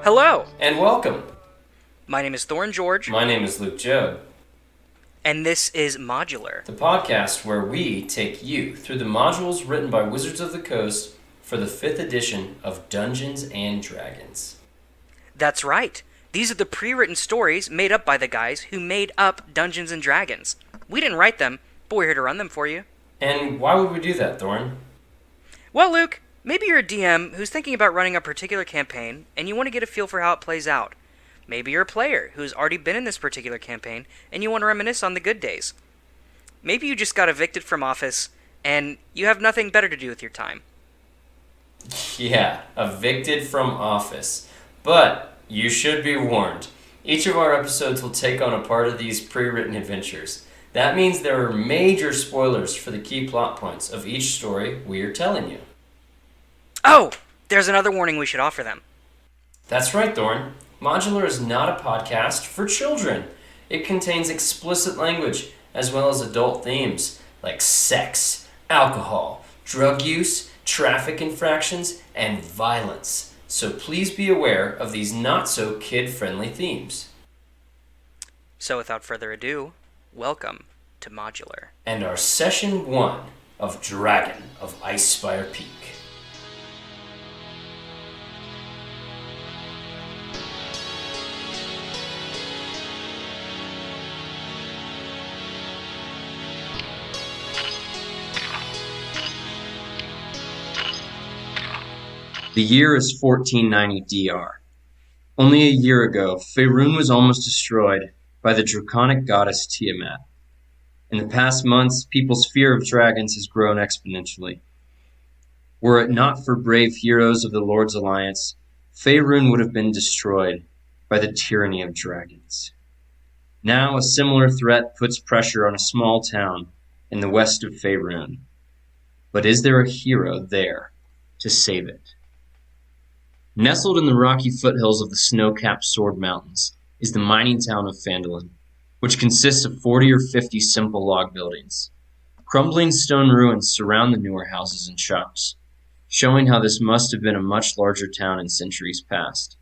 Hello, And welcome. my name is Thorn George, My name is Luke Job, and this is Modular. the podcast where we take you through the modules written by Wizards of the Coast for the 5th edition of Dungeons and Dragons. That's right, these are the pre-written stories made up by the guys who made up Dungeons and Dragons. We didn't write them, but we're here to run them for you. And why would we do that, Thorn? Well, Luke, maybe you're a DM who's thinking about running a particular campaign, and you want to get a feel for how it plays out. Maybe you're a player who's already been in this particular campaign, and you want to reminisce on the good days. Maybe you just got evicted from office, and you have nothing better to do with your time. Yeah, evicted from office. But you should be warned. Each of our episodes will take on a part of these pre-written adventures. That means there are major spoilers for the key plot points of each story we are telling you. Oh, there's another warning we should offer them. That's right, Thorn. Modular is not a podcast for children. It contains explicit language as well as adult themes like sex, alcohol, drug use, traffic infractions, and violence. So please be aware of these not so kid-friendly themes. So without further ado, welcome to Modular. And our session 1 of Dragon of Icespire Peak. The year is 1490 DR. Only a year ago, Faerun was almost destroyed by the draconic goddess Tiamat. In the past months, people's fear of dragons has grown exponentially. Were it not for brave heroes of the Lord's Alliance, Faerun would have been destroyed by the tyranny of dragons. Now a similar threat puts pressure on a small town in the west of Faerun. But is there a hero there to save it? Nestled in the rocky foothills of the snow-capped Sword Mountains is the mining town of Phandalin, which consists of 40 or 50 simple log buildings. Crumbling stone ruins surround the newer houses and shops, showing how this must have been a much larger town in centuries past.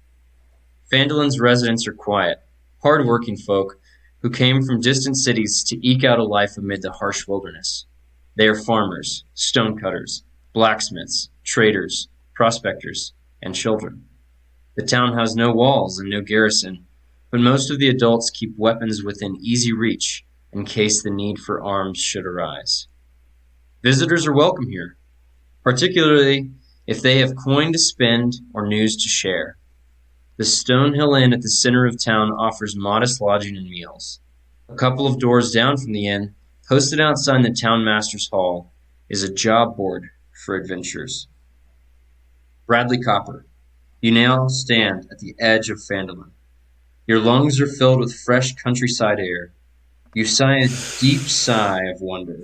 Phandalin's residents are quiet, hard-working folk who came from distant cities to eke out a life amid the harsh wilderness. They are farmers, stonecutters, blacksmiths, traders, prospectors, and children. The town has no walls and no garrison, but most of the adults keep weapons within easy reach in case the need for arms should arise. Visitors are welcome here, particularly if they have coin to spend or news to share. The Stonehill Inn at the center of town offers modest lodging and meals. A couple of doors down from the inn, posted outside the town master's hall, is a job board for adventurers. Bradley Copper, you now stand at the edge of Phandalin. Your lungs are filled with fresh countryside air. You sigh a deep sigh of wonder.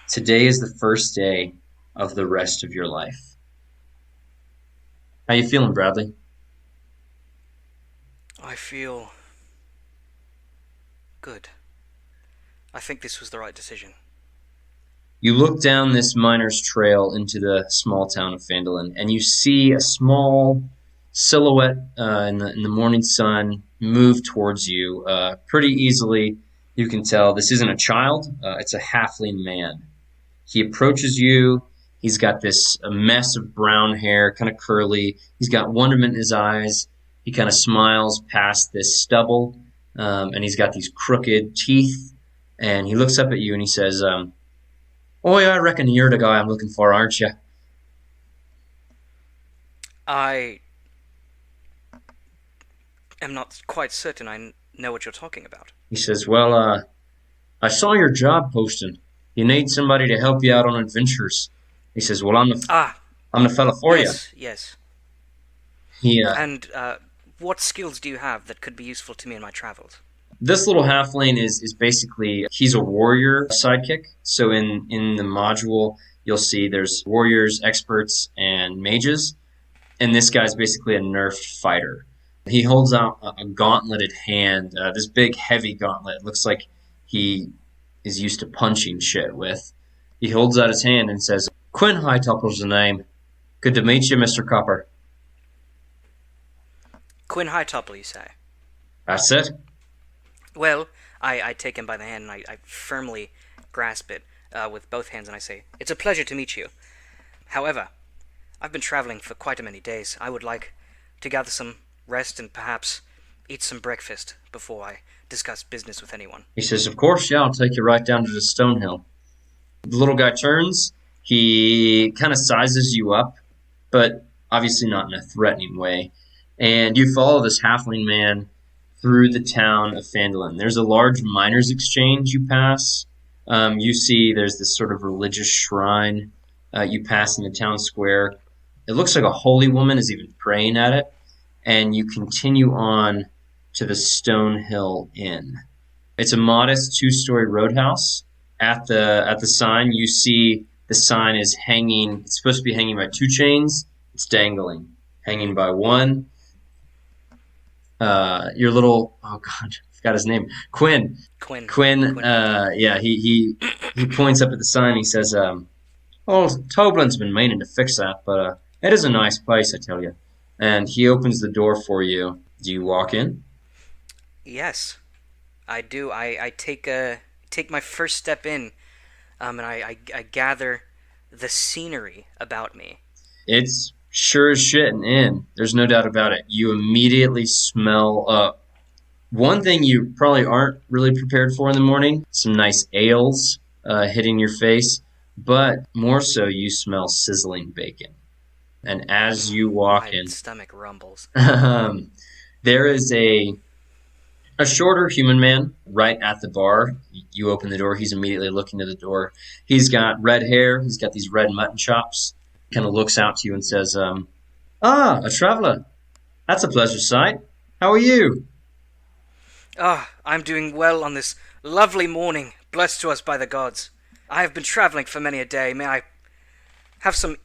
Today is the first day of the rest of your life. How you feeling, Bradley? I feel good. I think this was the right decision. You look down this miner's trail into the small town of Phandalin, and you see a small silhouette in the morning sun move towards you pretty easily. You can tell this isn't a child, it's a halfling man. He approaches you. He's got this mess of brown hair, kind of curly. He's got wonderment in his eyes. He kind of smiles past this stubble, and he's got these crooked teeth. And he looks up at you and he says, "Oh, yeah, I reckon you're the guy I'm looking for, aren't you?" I am not quite certain I know what you're talking about. He says, "Well, I saw your job posting. You need somebody to help you out on adventures." He says, "Well, I'm the fella for yes, yes. you." And what skills do you have that could be useful to me in my travels? This little halfling is basically, he's a warrior sidekick. So in the module, you'll see there's warriors, experts, and mages. And this guy's basically a nerfed fighter. He holds out a gauntleted hand, this big, heavy gauntlet. Looks like he is used to punching shit with. He holds out his hand and says, "Quinn Hightople's the name. Good to meet you, Mr. Copper." Quinn Hightopple, you say? That's it. Well, I take him by the hand and I firmly grasp it with both hands and I say, "It's a pleasure to meet you. However, I've been traveling for quite a many days. I would like to gather some rest and perhaps eat some breakfast before I discuss business with anyone." He says, of course, yeah, I'll take you right down to the Stonehill. The little guy turns. He kind of sizes you up, but obviously not in a threatening way. And you follow this halfling man through the town of Phandalin. There's a large miners' exchange you pass. You see there's this sort of religious shrine you pass in the town square. It looks like a holy woman is even praying at it. And you continue on to the Stonehill Inn. It's a modest two-story roadhouse. At the sign, you see the sign is hanging. It's supposed to be hanging by two chains. It's dangling, hanging by one. Your little I forgot his name. Quinn. Quinn. Yeah, he points up at the sign. He says, Toblin's been meaning to fix that, but it is a nice place, I tell you. And he opens the door for you. Do you walk in? Yes, I do. I take my first step in, and I gather the scenery about me. It's sure as shit an inn. There's no doubt about it. You immediately smell one thing you probably aren't really prepared for in the morning, some nice ales hitting your face, but more so you smell sizzling bacon. And as you walk in, my stomach rumbles. There is a shorter human man right at the bar. You open the door. He's immediately looking at the door. He's got red hair. He's got these red mutton chops. Kind of looks out to you and says, a traveler. That's a pleasure sight. How are you? I'm doing well on this lovely morning, blessed to us by the gods. I have been traveling for many a day. May I have some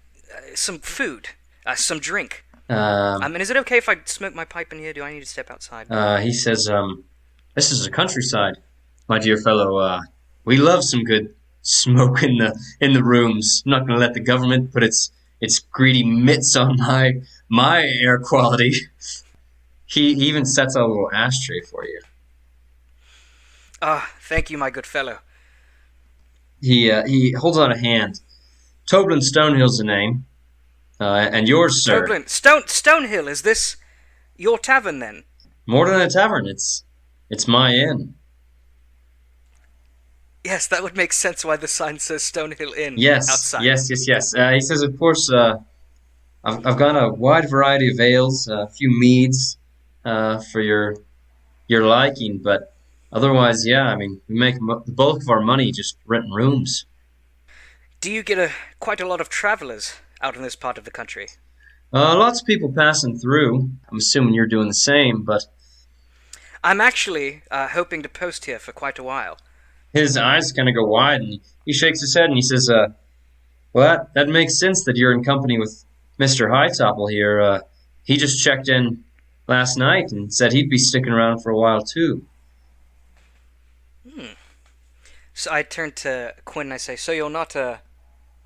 food, some drink? And is it okay if I smoke my pipe in here? Do I need to step outside? He says, this is a countryside, my dear fellow. We love some good smoke in the rooms. I'm not going to let the government put its greedy mitts on my air quality. He even sets out a little ashtray for you. Thank you, my good fellow. He holds out a hand. Toblin Stonehill's the name. And yours, sir. Toblin. Stonehill, is this your tavern, then? More than a tavern, it's my inn. Yes, that would make sense why the sign says Stonehill Inn outside. Yes. He says, of course, I've got a wide variety of ales, a few meads for your liking, but otherwise, yeah, I mean, we make the bulk of our money just renting rooms. Do you get quite a lot of travelers out in this part of the country? Lots of people passing through. I'm assuming you're doing the same, but I'm actually hoping to post here for quite a while. His eyes kind of go wide, and he shakes his head, and he says, well, that makes sense that you're in company with Mr. Hightopple here. He just checked in last night and said he'd be sticking around for a while, too. So I turn to Quinn and I say, so you're not a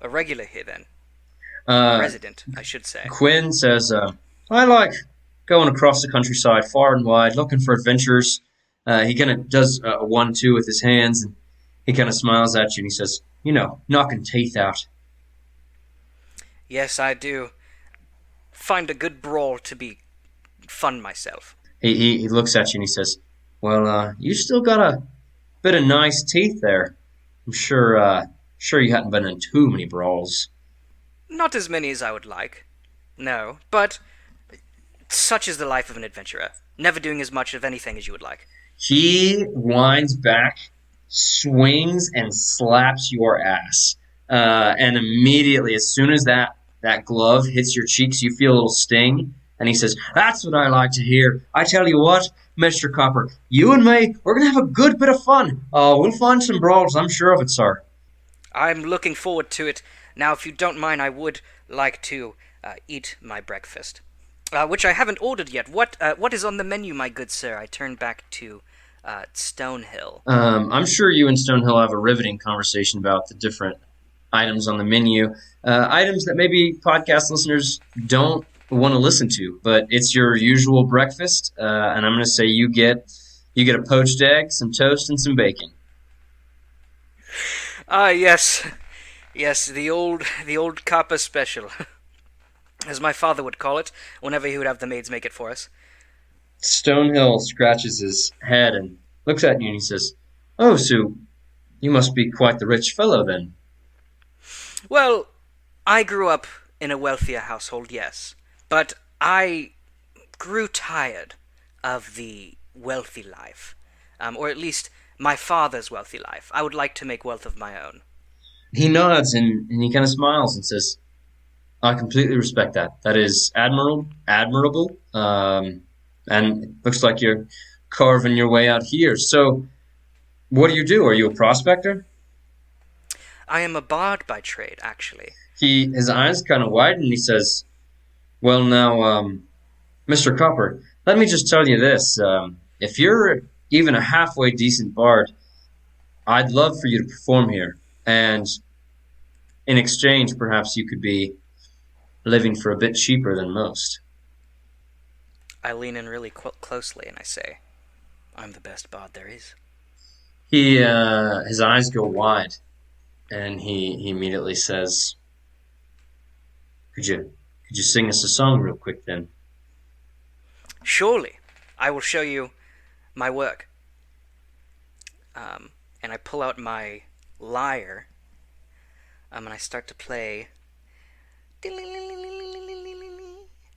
regular here, then? A resident, I should say. Quinn says, I like going across the countryside far and wide, looking for adventures. He kind of does a 1-2 with his hands, and he kind of smiles at you, and he says, knocking teeth out. Yes, I do. Find a good brawl to be fun myself. He looks at you, and he says, well, you still got a bit of nice teeth there. I'm sure you hadn't been in too many brawls. Not as many as I would like. No, but such is the life of an adventurer. Never doing as much of anything as you would like. He winds back, swings, and slaps your ass. And immediately, as soon as that glove hits your cheeks, you feel a little sting. And he says, that's what I like to hear. I tell you what, Mr. Copper, you and me, we're going to have a good bit of fun. We'll find some brawls, I'm sure of it, sir. I'm looking forward to it. Now, if you don't mind, I would like to eat my breakfast, which I haven't ordered yet. What is on the menu, my good sir? I turn back to Stonehill. I'm sure you and Stonehill have a riveting conversation about the different items on the menu. Items that maybe podcast listeners don't want to listen to, but it's your usual breakfast, and I'm going to say you get a poached egg, some toast, and some bacon. Ah, yes. Yes, the old Kappa special, as my father would call it, whenever he would have the maids make it for us. Stonehill scratches his head and looks at you, and he says, "Oh, so you must be quite the rich fellow, then." Well, I grew up in a wealthier household, yes, but I grew tired of the wealthy life, or at least my father's wealthy life. I would like to make wealth of my own. He nods and he kind of smiles and says, "I completely respect that. That is admirable. And it looks like you're carving your way out here. So, what do you do? Are you a prospector?" I am a bard by trade, actually. His eyes kind of widen and he says, "Well, now, Mr. Copper, let me just tell you this. If you're even a halfway decent bard, I'd love for you to perform here. And in exchange, perhaps you could be living for a bit cheaper than most." I lean in really closely and I say, I'm the best bard there is. His eyes go wide and he immediately says, Could you sing us a song real quick then?" Surely, I will show you my work. And I pull out my lyre, and I start to play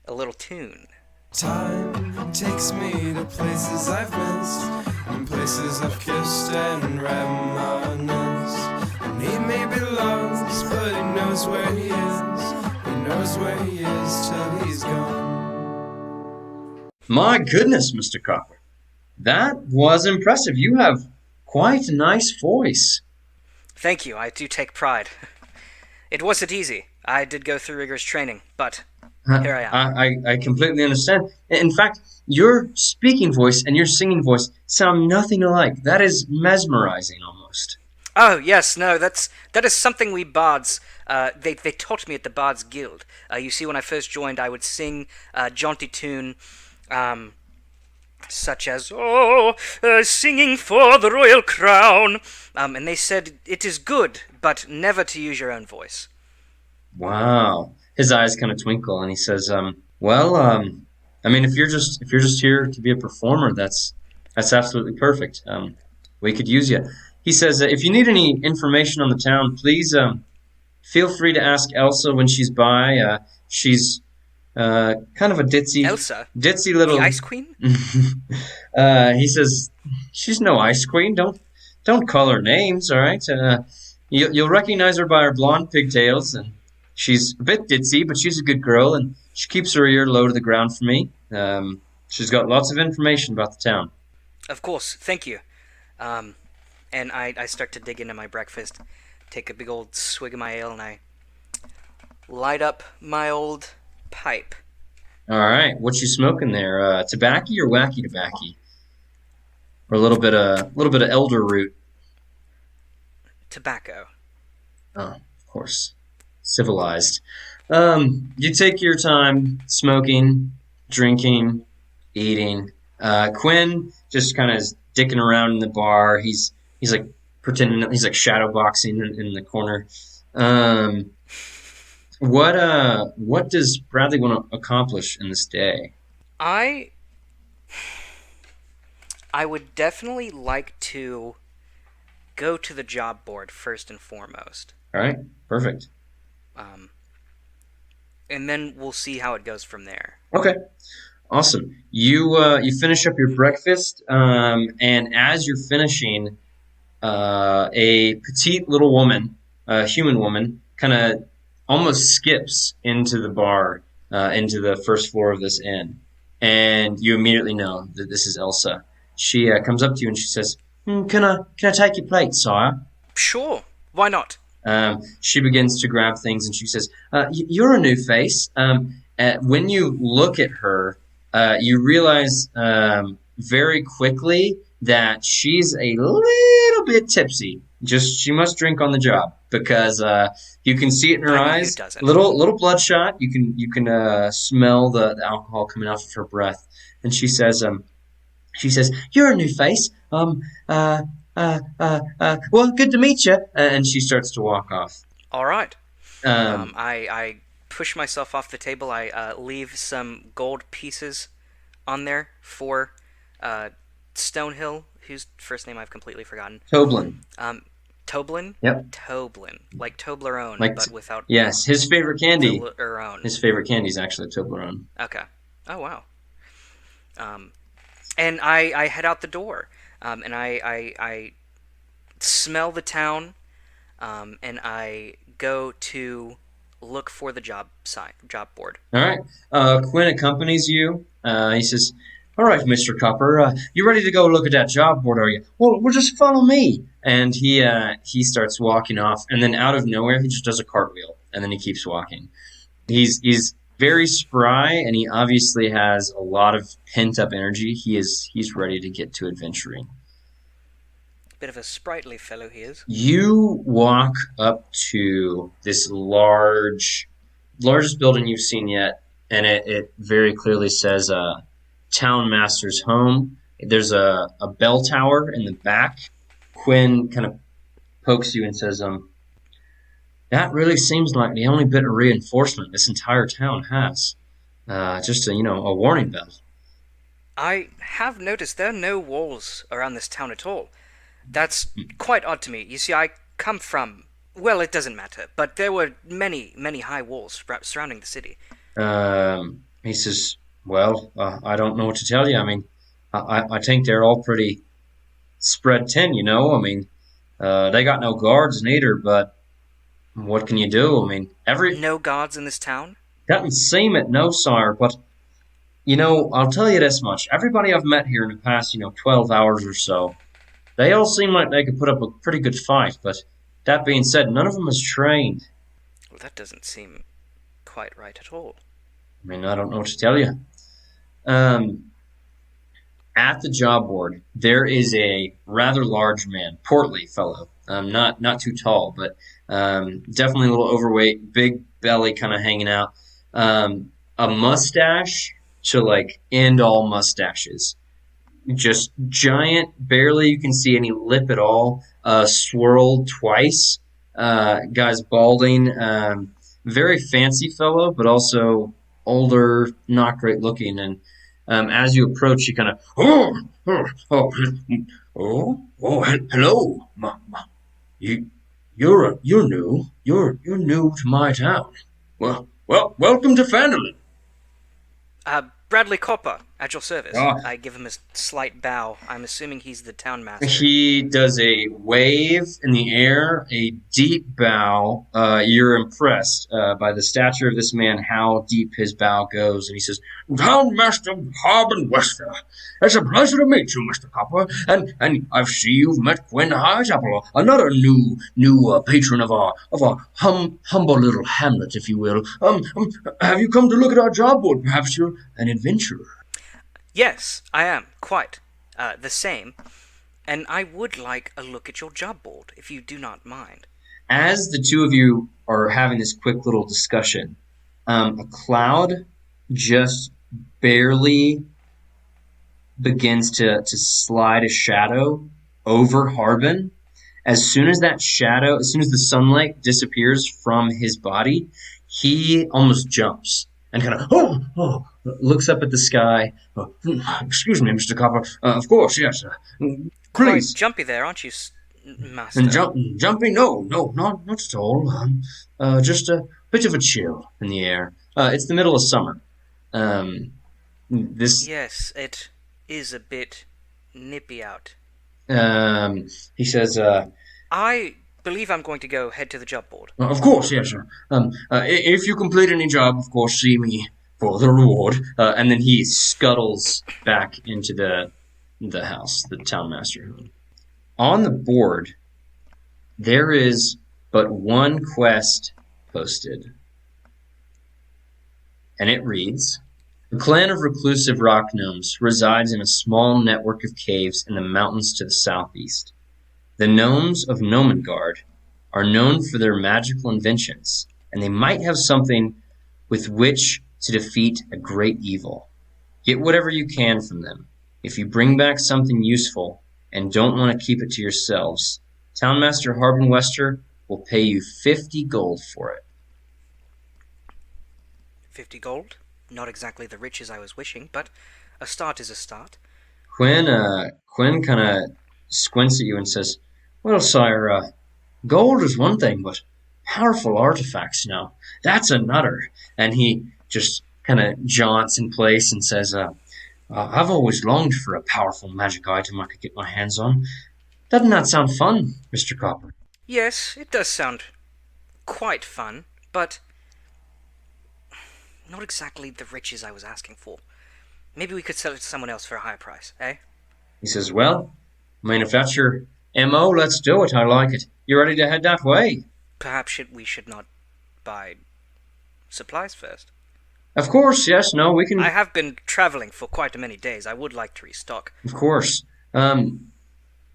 a little tune. Time takes me to places I've missed, and places I've kissed and reminisced. And he may be lost, but he knows where he is. He knows where he is till he's gone. My goodness, Mr. Copper. That was impressive. You have quite a nice voice. Thank you, I do take pride. It wasn't easy. I did go through rigorous training, but here I am. I completely understand. In fact, your speaking voice and your singing voice sound nothing alike. That is mesmerizing almost. Oh, yes, no, that is something we bards, they taught me at the Bards Guild. You see, when I first joined, I would sing a jaunty tune, such as, singing for the royal crown, and they said, it is good, but never to use your own voice. Wow. His eyes kind of twinkle and he says, well, I mean, if you're just here to be a performer, that's absolutely perfect. We could use you. He says, if you need any information on the town, please feel free to ask Elsa when she's by. She's kind of a ditzy little the Ice Queen. He says, she's no Ice Queen. Don't call her names, all right? You'll recognize her by her blonde pigtails, and she's a bit ditzy, but she's a good girl, and she keeps her ear low to the ground for me. She's got lots of information about the town. Of course, thank you. And I start to dig into my breakfast, take a big old swig of my ale, and I light up my old pipe. All right, what you smoking there? Tobacco or wacky tobacco? Or a little bit of elder root? Tobacco. Oh, of course. Civilized. You take your time smoking, drinking, eating. Quinn just kind of is dicking around in the bar. He's like pretending he's like shadow boxing in the corner. What does Bradley want to accomplish in this day? I would definitely like to go to the job board first and foremost. All right, perfect. And then we'll see how it goes from there. Okay, awesome. You finish up your breakfast, and as you're finishing, a petite little woman, a human woman, kind of almost skips into the bar, into the first floor of this inn, and you immediately know that this is Elsa. She comes up to you and she says, "Can I take your plate, sire?" Sure, why not? She begins to grab things and she says, "You're a new face." When you look at her, you realize very quickly that she's a little bit tipsy. She must drink on the job. because you can see it in her I mean, who eyes. doesn't? Little bloodshot. You can smell the alcohol coming off of her breath, and she says, "You're a new face. Well, good to meet you." And she starts to walk off. All right. Um, I push myself off the table. I leave some gold pieces on there for Stonehill, whose first name I've completely forgotten. Toblin. Toblin? Yep. Toblin. Like Toblerone, Like but without yes, his favorite candy. Toblerone. His favorite candy is actually Toblerone. Okay. Oh, wow. And I head out the door, and I smell the town, and I go to look for the job board. All right. Quinn accompanies you. He says, "All right, Mr. Copper, you ready to go look at that job board, are you? Well, just follow me." And he starts walking off, and then out of nowhere, he just does a cartwheel, and then he keeps walking. He's very spry, and he obviously has a lot of pent-up energy. He's ready to get to adventuring. Bit of a sprightly fellow he is. You walk up to this largest building you've seen yet, and it very clearly says Town Master's Home. There's a bell tower in the back. Quinn kind of pokes you and says, "That really seems like the only bit of reinforcement this entire town has. Just a warning bell." I have noticed there are no walls around this town at all. That's quite odd to me. You see, I come from... Well, it doesn't matter, but there were many, many high walls surrounding the city. He says, "Well, I don't know what to tell you. I mean, I think they're all pretty spread thin, I mean, they got no guards neither, but what can you do? I mean, No guards in this town? Doesn't seem it, no, sire, but, I'll tell you this much. Everybody I've met here in the past, 12 hours or so, they all seem like they could put up a pretty good fight, but that being said, none of them is trained." Well, that doesn't seem quite right at all. I mean, I don't know what to tell you. At the job board, there is a rather large man, portly fellow, not too tall, but definitely a little overweight, big belly kind of hanging out, a mustache to end all mustaches, just giant, barely you can see any lip at all, swirled twice, guy's balding, very fancy fellow, but also older, not great looking, and as you approach, you kind of, hello, you're new to my town. Well, welcome to Phandalin. Bradley Copper, at your service. Ah. I give him a slight bow. I'm assuming he's the town master. He does a wave in the air, a deep bow. You're impressed by the stature of this man, how deep his bow goes. And he says, "Town Master Harbin Wester, it's a pleasure to meet you, Mr. Copper. And I see you've met Quinn Hightopple, another new patron of our humble little hamlet, if you will. Have you come to look at our job board? Perhaps you're an adventurer." Yes, I am, quite. The same. And I would like a look at your job board, if you do not mind. As the two of you are having this quick little discussion, a cloud just barely begins to slide a shadow over Harbin. As soon as the sunlight disappears from his body, he almost jumps and kind of looks up at the sky. "Excuse me, Mr. Copper. Of course, yes. Please." Quite jumpy there, aren't you, Master? And jumping? No, not at all. Just a bit of a chill in the air. It's the middle of summer. Yes, it is a bit nippy out. He says, I believe I'm going to go head to the job board. "Of course, yes, sir. If you complete any job, of course, see me for the reward." And then he scuttles back into the house, the town master. On the board, there is but one quest posted. And it reads, "The clan of reclusive rock gnomes resides in a small network of caves in the mountains to the southeast. The gnomes of Gnomengarde are known for their magical inventions, and they might have something with which to defeat a great evil. Get whatever you can from them. If you bring back something useful and don't want to keep it to yourselves, Townmaster Harbin Wester will pay you 50 gold for it. 50 gold? Not exactly the riches I was wishing, but a start is a start. Quinn kind of squints at you and says, "Well, sire, gold is one thing, but powerful artifacts now, that's another." And he just kind of jaunts in place and says, "I've always longed for a powerful magic item I could get my hands on. Doesn't that sound fun, Mr. Copper?" Yes, it does sound quite fun, but not exactly the riches I was asking for. Maybe we could sell it to someone else for a higher price, eh? He says, "Well, I mean, if that's your M.O., let's do it. I like it. You ready to head that way?" Perhaps we should not buy supplies first. Of course, yes, no, we can... I have been traveling for quite a many days. I would like to restock. Of course.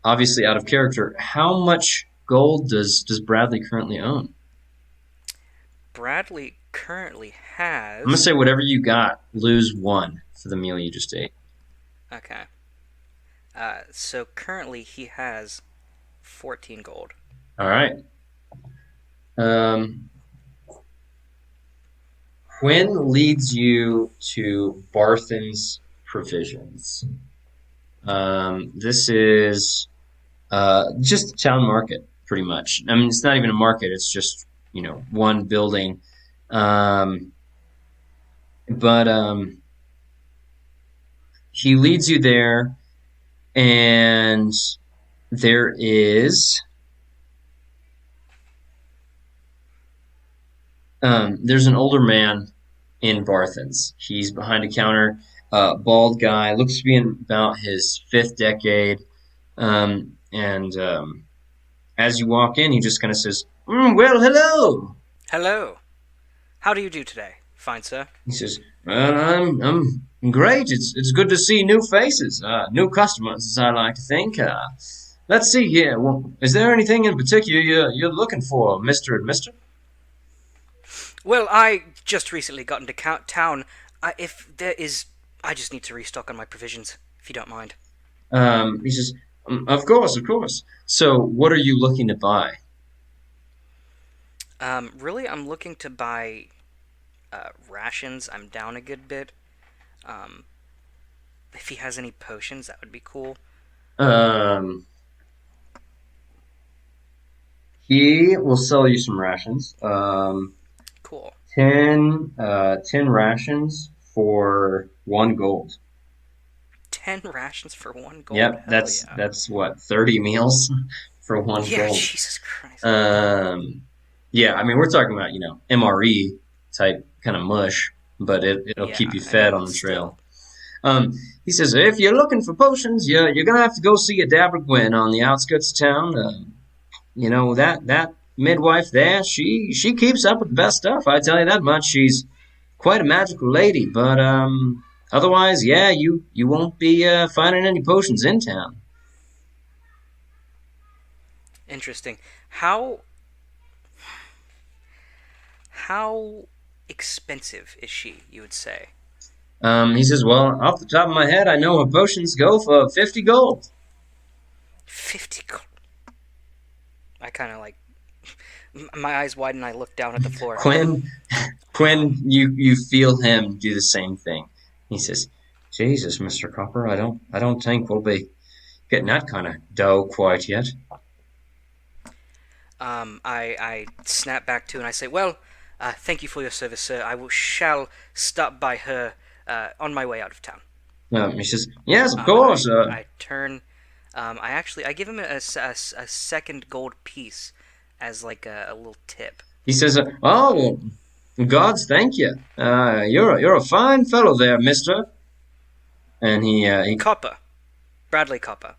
Obviously out of character, how much gold does Bradley currently own? Bradley currently has... I'm going to say whatever you got, lose 1 for the meal you just ate. Okay. So currently he has 14 gold. All right. Quinn leads you to Barthen's Provisions. This is just a town market, pretty much. I mean, it's not even a market. It's just, one building. He leads you there, and there is... there's an older man in Barthen's. He's behind a counter, bald guy, looks to be in about his 5th decade. As you walk in, he just kind of says, "Well, hello." Hello. How do you do today, fine sir? He says, "Well, I'm great. It's good to see new faces, new customers, as I like to think. Let's see here. Well, is there anything in particular you're looking for, Mr. and Mr.?" Well, I just recently got into town. If there is... I just need to restock on my provisions, if you don't mind. He says, Of course. So, what are you looking to buy?" Really, I'm looking to buy rations. I'm down a good bit. If he has any potions, that would be cool. He will sell you some rations. Cool. 10 rations for 1 gold. 10 rations for 1 gold? Yep, Hell that's what, 30 meals for 1 gold. Yeah, Jesus Christ. Yeah, I mean, we're talking about, MRE type kind of mush, but it'll keep you fed on the trail. He says, if you're looking for potions, you're going to have to go see a Dabber Gwyn on the outskirts of town. That midwife there, she keeps up with the best stuff, I tell you that much. She's quite a magical lady, but otherwise, yeah, you won't be finding any potions in town. Interesting. How expensive is she, you would say? He says, well, off the top of my head, I know her potions go for 50 gold. 50 gold? I kind of my eyes widen and I look down at the floor. Quinn, you feel him do the same thing. He says, Jesus, Mr. Copper, I don't think we'll be getting that kind of dough quite yet. I snap back to and I say, well, thank you for your service, sir. I shall stop by her on my way out of town. He says, yes, of course. I turn... I give him a second gold piece as a little tip. He says, oh, gods thank you. You're a fine fellow there, mister. And he Copper. Bradley Copper.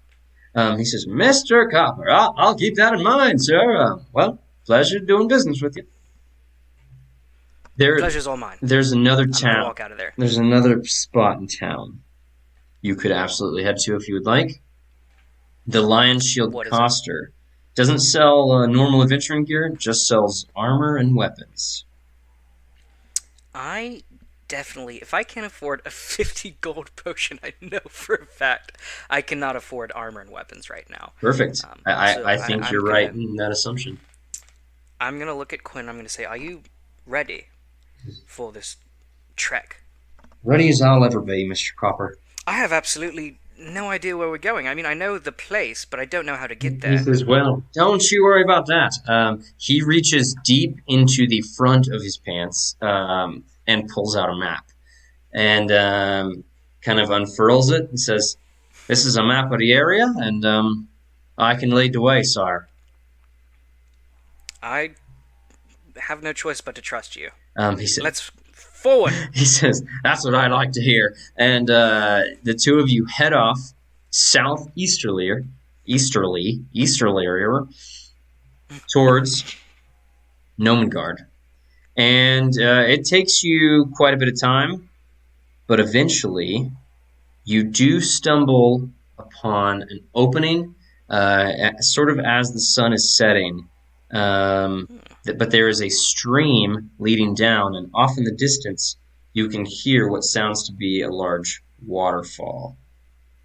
He says, Mr. Copper, I'll keep that in mind, sir. Well, pleasure doing business with you. Pleasure's all mine. There's another I'm town. gonna walk out of there. There's another spot in town you could absolutely head to if you would like. The Lion Shield Coster Doesn't sell normal adventuring gear, just sells armor and weapons. I definitely, if I can't afford a 50 gold potion, I know for a fact I cannot afford armor and weapons right now. Perfect. I think you're right in that assumption. I'm going to look at Quinn. I'm going to say, are you ready for this trek? Ready as I'll ever be, Mr. Copper. I have absolutely no idea where we're going. I mean, I know the place, but I don't know how to get there. He says, well, don't you worry about that. He reaches deep into the front of his pants and pulls out a map. And kind of unfurls it and says, this is a map of the area, and I can lead the way, sire. I have no choice but to trust you. He said, let's forward. He says, that's what I like to hear. And the two of you head off southeasterly towards Gnomengarde. And it takes you quite a bit of time, but eventually you do stumble upon an opening sort of as the sun is setting. But there is a stream leading down, and off in the distance, you can hear what sounds to be a large waterfall.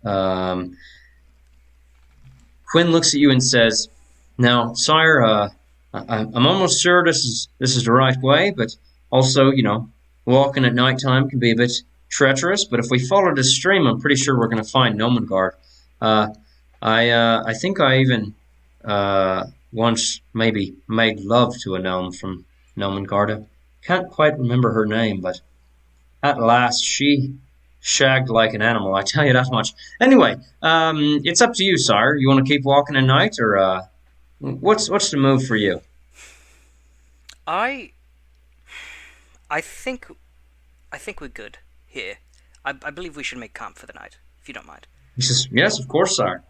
Quinn looks at you and says, now, sire, I'm almost sure this is the right way, but also, walking at nighttime can be a bit treacherous, but if we follow this stream, I'm pretty sure we're going to find Gnomengarde. I think I even once maybe made love to a gnome from Gnomengarde. Can't quite remember her name, but at last she shagged like an animal, I tell you that much. Anyway, it's up to you, sire. You want to keep walking at night, or what's the move for you? I think we're good here. I believe we should make camp for the night, if you don't mind. He says, yes, of course, sire.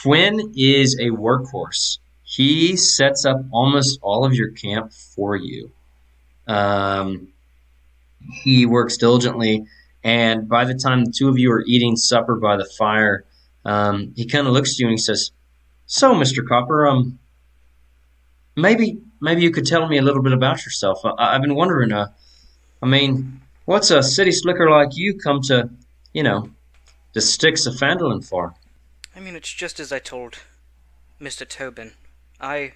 Quinn is a workhorse. He sets up almost all of your camp for you. He works diligently, and by the time the two of you are eating supper by the fire, he kind of looks at you and he says, so, Mr. Copper, maybe you could tell me a little bit about yourself. I've been wondering, what's a city slicker like you come to, the sticks of Phandalin for? I mean, it's just as I told Mr. Tobin. I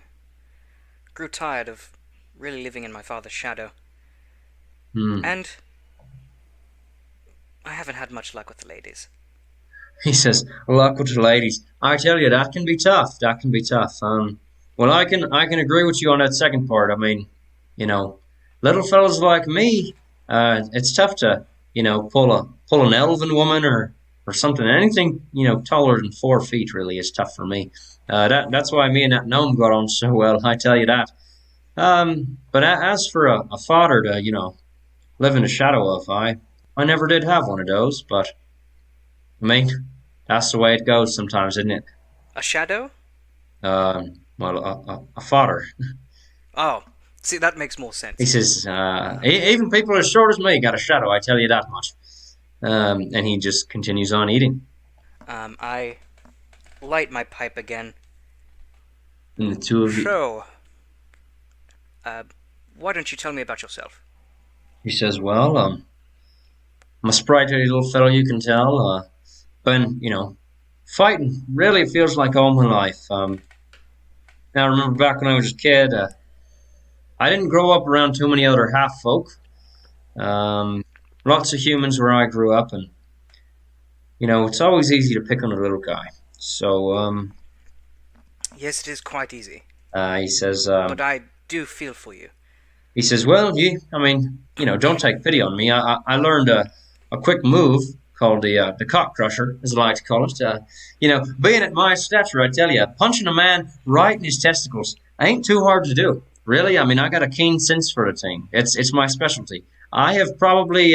grew tired of really living in my father's shadow. And I haven't had much luck with the ladies. He says, luck with the ladies. I tell you, that can be tough. Well, I can agree with you on that second part. I mean, little fellas like me, it's tough to, pull an elven woman or something. Anything, taller than 4 feet really is tough for me. That's why me and that gnome got on so well, I tell you that. But as for a father to, live in the shadow of, I never did have one of those, but, that's the way it goes sometimes, isn't it? A shadow? Well, a father. Oh, see, that makes more sense. He says, even people as short as me got a shadow, I tell you that much. And he just continues on eating. I light my pipe again. And the two of you... So, why don't you tell me about yourself? He says, well, I'm a sprightly little fellow, you can tell. Been, fighting really feels like all my life. Now, I remember back when I was a kid, I didn't grow up around too many other half-folk. Lots of humans where I grew up, and, it's always easy to pick on a little guy. So, yes, it is quite easy. He says, but I do feel for you. He says, well, don't take pity on me. I learned a quick move called the cock crusher, as I like to call it. Being at my stature, I tell you, punching a man right in his testicles ain't too hard to do. Really, I got a keen sense for the thing. It's my specialty. I have probably,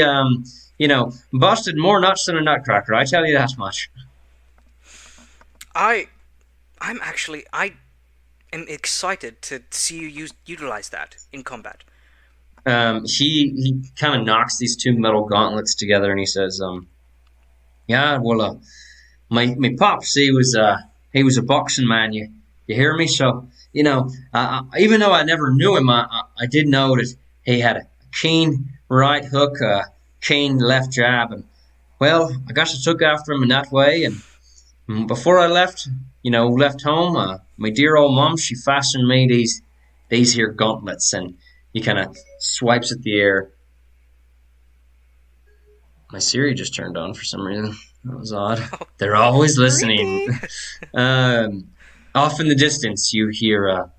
busted more nuts than a nutcracker. I tell you that much. I am excited to see you utilize that in combat. He kind of knocks these two metal gauntlets together and he says, yeah, well, my pops, he was a boxing man. You hear me? So, even though I never knew him, I did know that he had a keen right hook, a keen left jab, and well, I guess I took after him in that way. And before I left home, my dear old mom, she fastened me these here gauntlets, and he kind of swipes at the air. My Siri just turned on for some reason. That was odd. They're always listening. Off in the distance, you hear,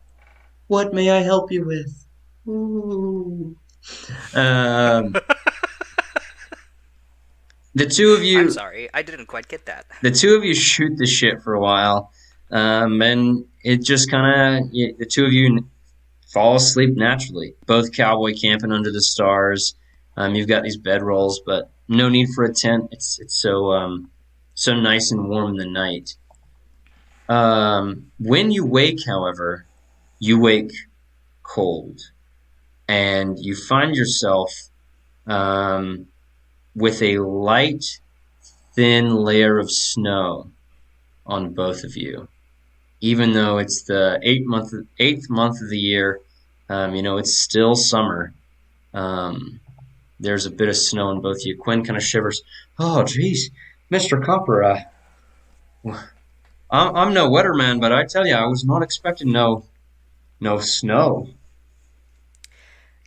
"What may I help you with?" Ooh. The two of you. I'm sorry, I didn't quite get that. The two of you shoot the shit for a while, and it just kind of the two of you fall asleep naturally. Both cowboy camping under the stars. You've got these bedrolls, but no need for a tent. It's so nice and warm in the night. When you wake, however, you wake cold, and you find yourself with a light, thin layer of snow on both of you. Even though it's the eighth month of the year, it's still summer. There's a bit of snow on both of you. Quinn kind of shivers. "Oh, geez, Mr. Copper, I'm no weatherman, but I tell you, I was not expecting no snow."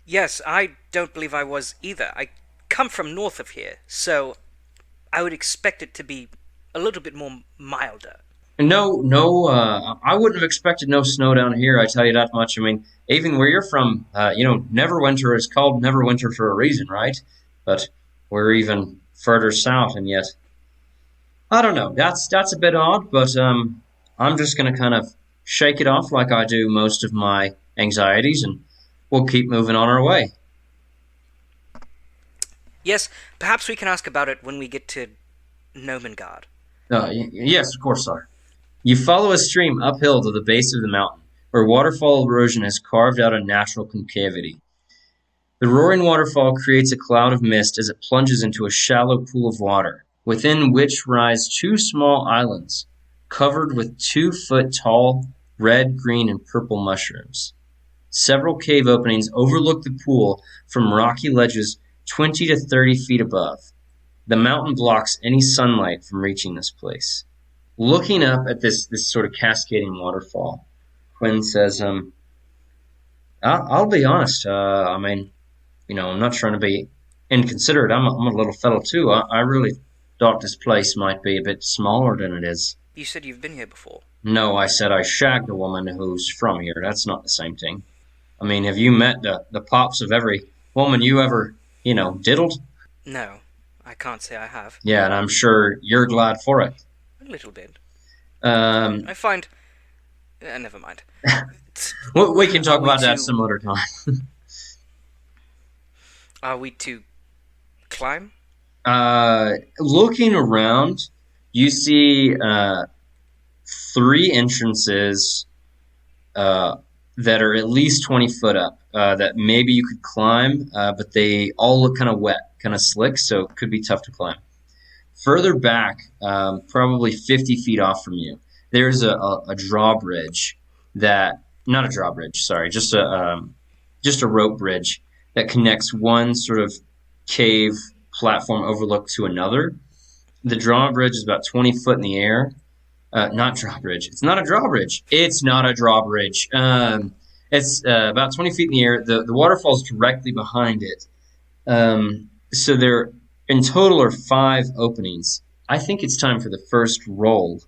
Yes, I don't believe I was either. I come from north of here, so I would expect it to be a little bit more milder. No, I wouldn't have expected no snow down here, I tell you that much. I mean, even where you're from, Neverwinter is called Neverwinter for a reason, right? But we're even further south, and yet, I don't know, that's a bit odd, but I'm just going to kind of shake it off like I do most of my anxieties, and we'll keep moving on our way. Yes, perhaps we can ask about it when we get to Gnomengarde. Yes, of course, sir. You follow a stream uphill to the base of the mountain, where waterfall erosion has carved out a natural concavity. The roaring waterfall creates a cloud of mist as it plunges into a shallow pool of water, within which rise two small islands, covered with 2-foot-tall red, green, and purple mushrooms. Several cave openings overlook the pool from rocky ledges 20 to 30 feet above. The mountain blocks any sunlight from reaching this place. Looking up at this sort of cascading waterfall, Quinn says, I'll be honest. I'm not trying to be inconsiderate. I'm a little fellow, too. I really thought this place might be a bit smaller than it is. You said you've been here before. No, I said I shagged a woman who's from here. That's not the same thing. I mean, have you met the pops of every woman you ever, diddled? No, I can't say I have. Yeah, and I'm sure you're glad for it. A little bit. I find... never mind. We can talk about that some other time. Are we to climb? Looking around, you see 3 entrances that are at least 20 foot up that maybe you could climb, but they all look kind of wet, kind of slick, so it could be tough to climb. Further back, probably 50 feet off from you, there's a drawbridge not a drawbridge, sorry, just a rope bridge that connects one sort of cave platform overlook to another. The drawbridge is about 20 foot in the air. Not drawbridge. It's not a drawbridge. It's not a drawbridge. It's about 20 feet in the air. The waterfall's directly behind it. So there, in total, are 5 openings. I think it's time for the first roll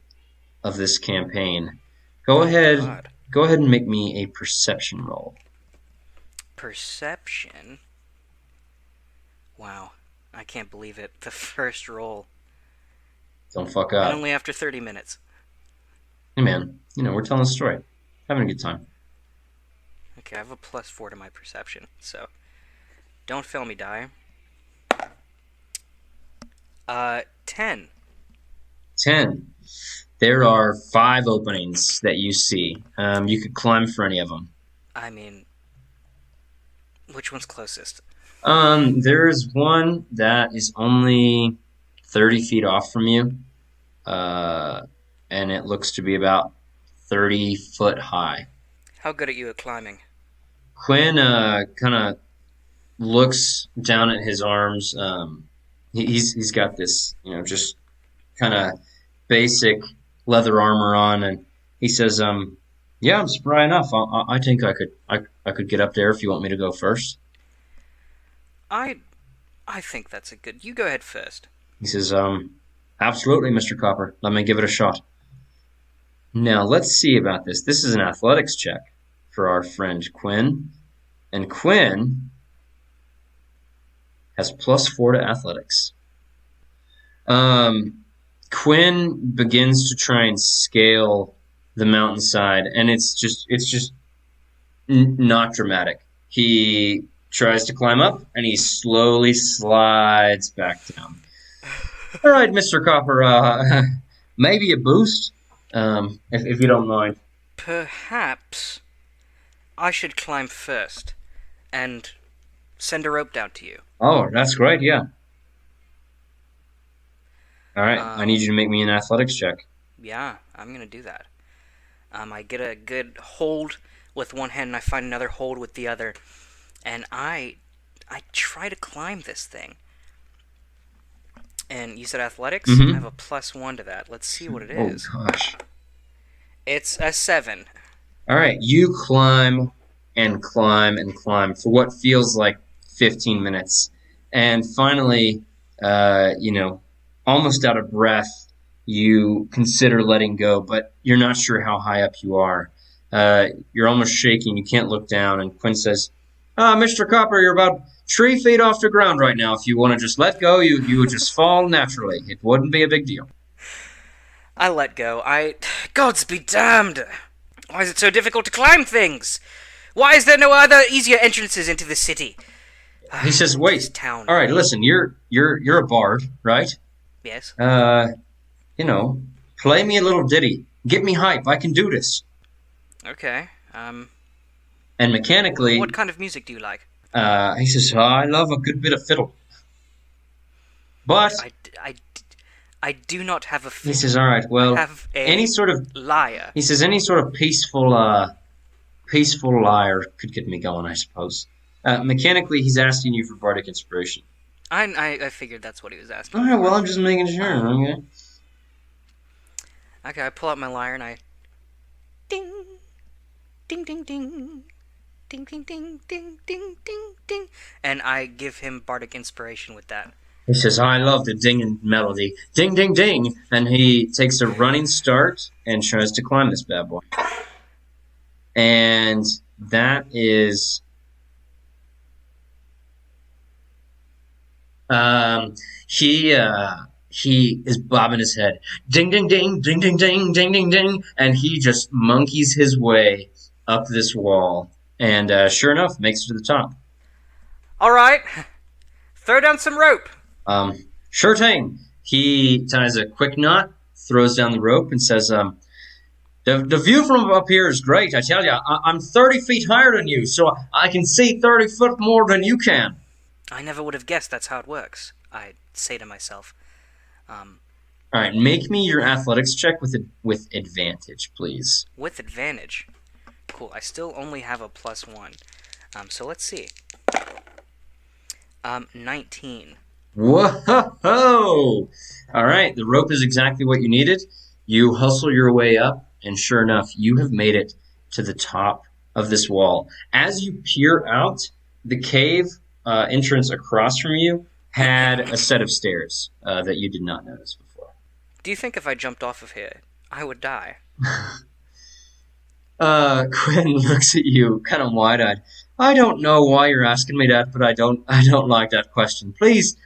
of this campaign. Go ahead and make me a perception roll. Perception? Wow. I can't believe it. The first roll. Don't fuck up. And only after 30 minutes. Hey man, we're telling a story. Having a good time. Okay, I have a +4 to my perception, so don't fail me, die. 10. 10. There are 5 openings that you see. You could climb for any of them. I mean, which one's closest? There is one that is only 30 feet off from you, and it looks to be about 30 foot high. How good are you at climbing? Quinn kind of looks down at his arms. He's got this, just kind of basic leather armor on, and he says, "Yeah, I'm spry enough. I think I could get up there if you want me to go first." I think that's a good... You go ahead first. He says, "Absolutely, Mr. Copper. Let me give it a shot." Now let's see about this. This is an athletics check for our friend Quinn, and Quinn has +4 to athletics. Quinn begins to try and scale the mountainside, and it's just not dramatic. He tries to climb up, and he slowly slides back down. All right, Mr. Copper, maybe a boost, if you don't mind. Perhaps I should climb first and send a rope down to you. Oh, that's great, yeah. All right, I need you to make me an athletics check. Yeah, I'm going to do that. I get a good hold with one hand, and I find another hold with the other, and I try to climb this thing. And you said athletics? Mm-hmm. I have a +1 to that. Let's see what it is. Oh, gosh. It's a 7. All right, you climb and climb and climb for what feels like 15 minutes. And finally, almost out of breath, you consider letting go, but you're not sure how high up you are. You're almost shaking. You can't look down. And Quinn says, Mr. Copper, you're about 3 feet off the ground right now. If you want to just let go, you would just fall naturally. It wouldn't be a big deal. I let go. Gods be damned! Why is it so difficult to climb things? Why is there no other easier entrances into the city? He says, "Wait. This town. All right, listen. You're a bard, right? Yes. Play me a little ditty. Get me hype. I can do this." Okay. And mechanically, What kind of music do you like? he says, "I love a good bit of fiddle." But I do not have a fiddle. he says, "All right. Well, I have a any sort of lyre." He says, "Any sort of peaceful lyre could get me going, I suppose." Mechanically, he's asking you for bardic inspiration. I figured that's what he was asking. All right. Well, I'm just making sure. Okay. Okay, I pull out my lyre and I... Ding! Ding, ding, ding. Ding, ding, ding, ding, ding, ding, ding. And I give him bardic inspiration with that. He says, "I love the dinging melody. Ding, ding, ding." And he takes a running start and tries to climb this bad boy. And that is... He is bobbing his head. Ding, ding, ding, ding, ding, ding, ding, ding, ding. And he just monkeys his way up this wall. And sure enough, makes it to the top. All right. Throw down some rope. Sure thing. He ties a quick knot, throws down the rope, and says, the view from up here is great, I tell you. I'm 30 feet higher than you, so I can see 30 foot more than you can. I never would have guessed that's how it works, I say to myself. All right, make me your athletics check with advantage, please. With advantage. Cool, I still only have a +1. So let's see. 19. Whoa! All right, the rope is exactly what you needed. You hustle your way up, and sure enough, you have made it to the top of this wall. As you peer out, the cave entrance across from you had a set of stairs that you did not notice before. Do you think if I jumped off of here, I would die? Quinn looks at you, kind of wide-eyed. "I don't know why you're asking me that, but I don't like that question. Please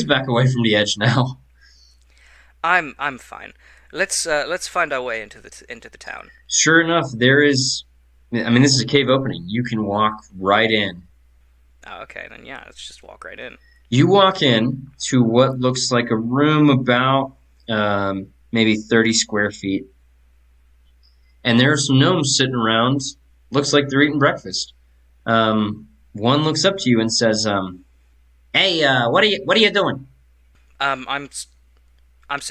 back away from the edge now." I'm fine. Let's find our way into the town. Sure enough, there is. I mean, this is a cave opening. You can walk right in. Oh, okay, then yeah, let's just walk right in. You walk in to what looks like a room about maybe 30 square feet. And there are some gnomes sitting around. Looks like they're eating breakfast. One looks up to you and says, "Hey, what are you doing?"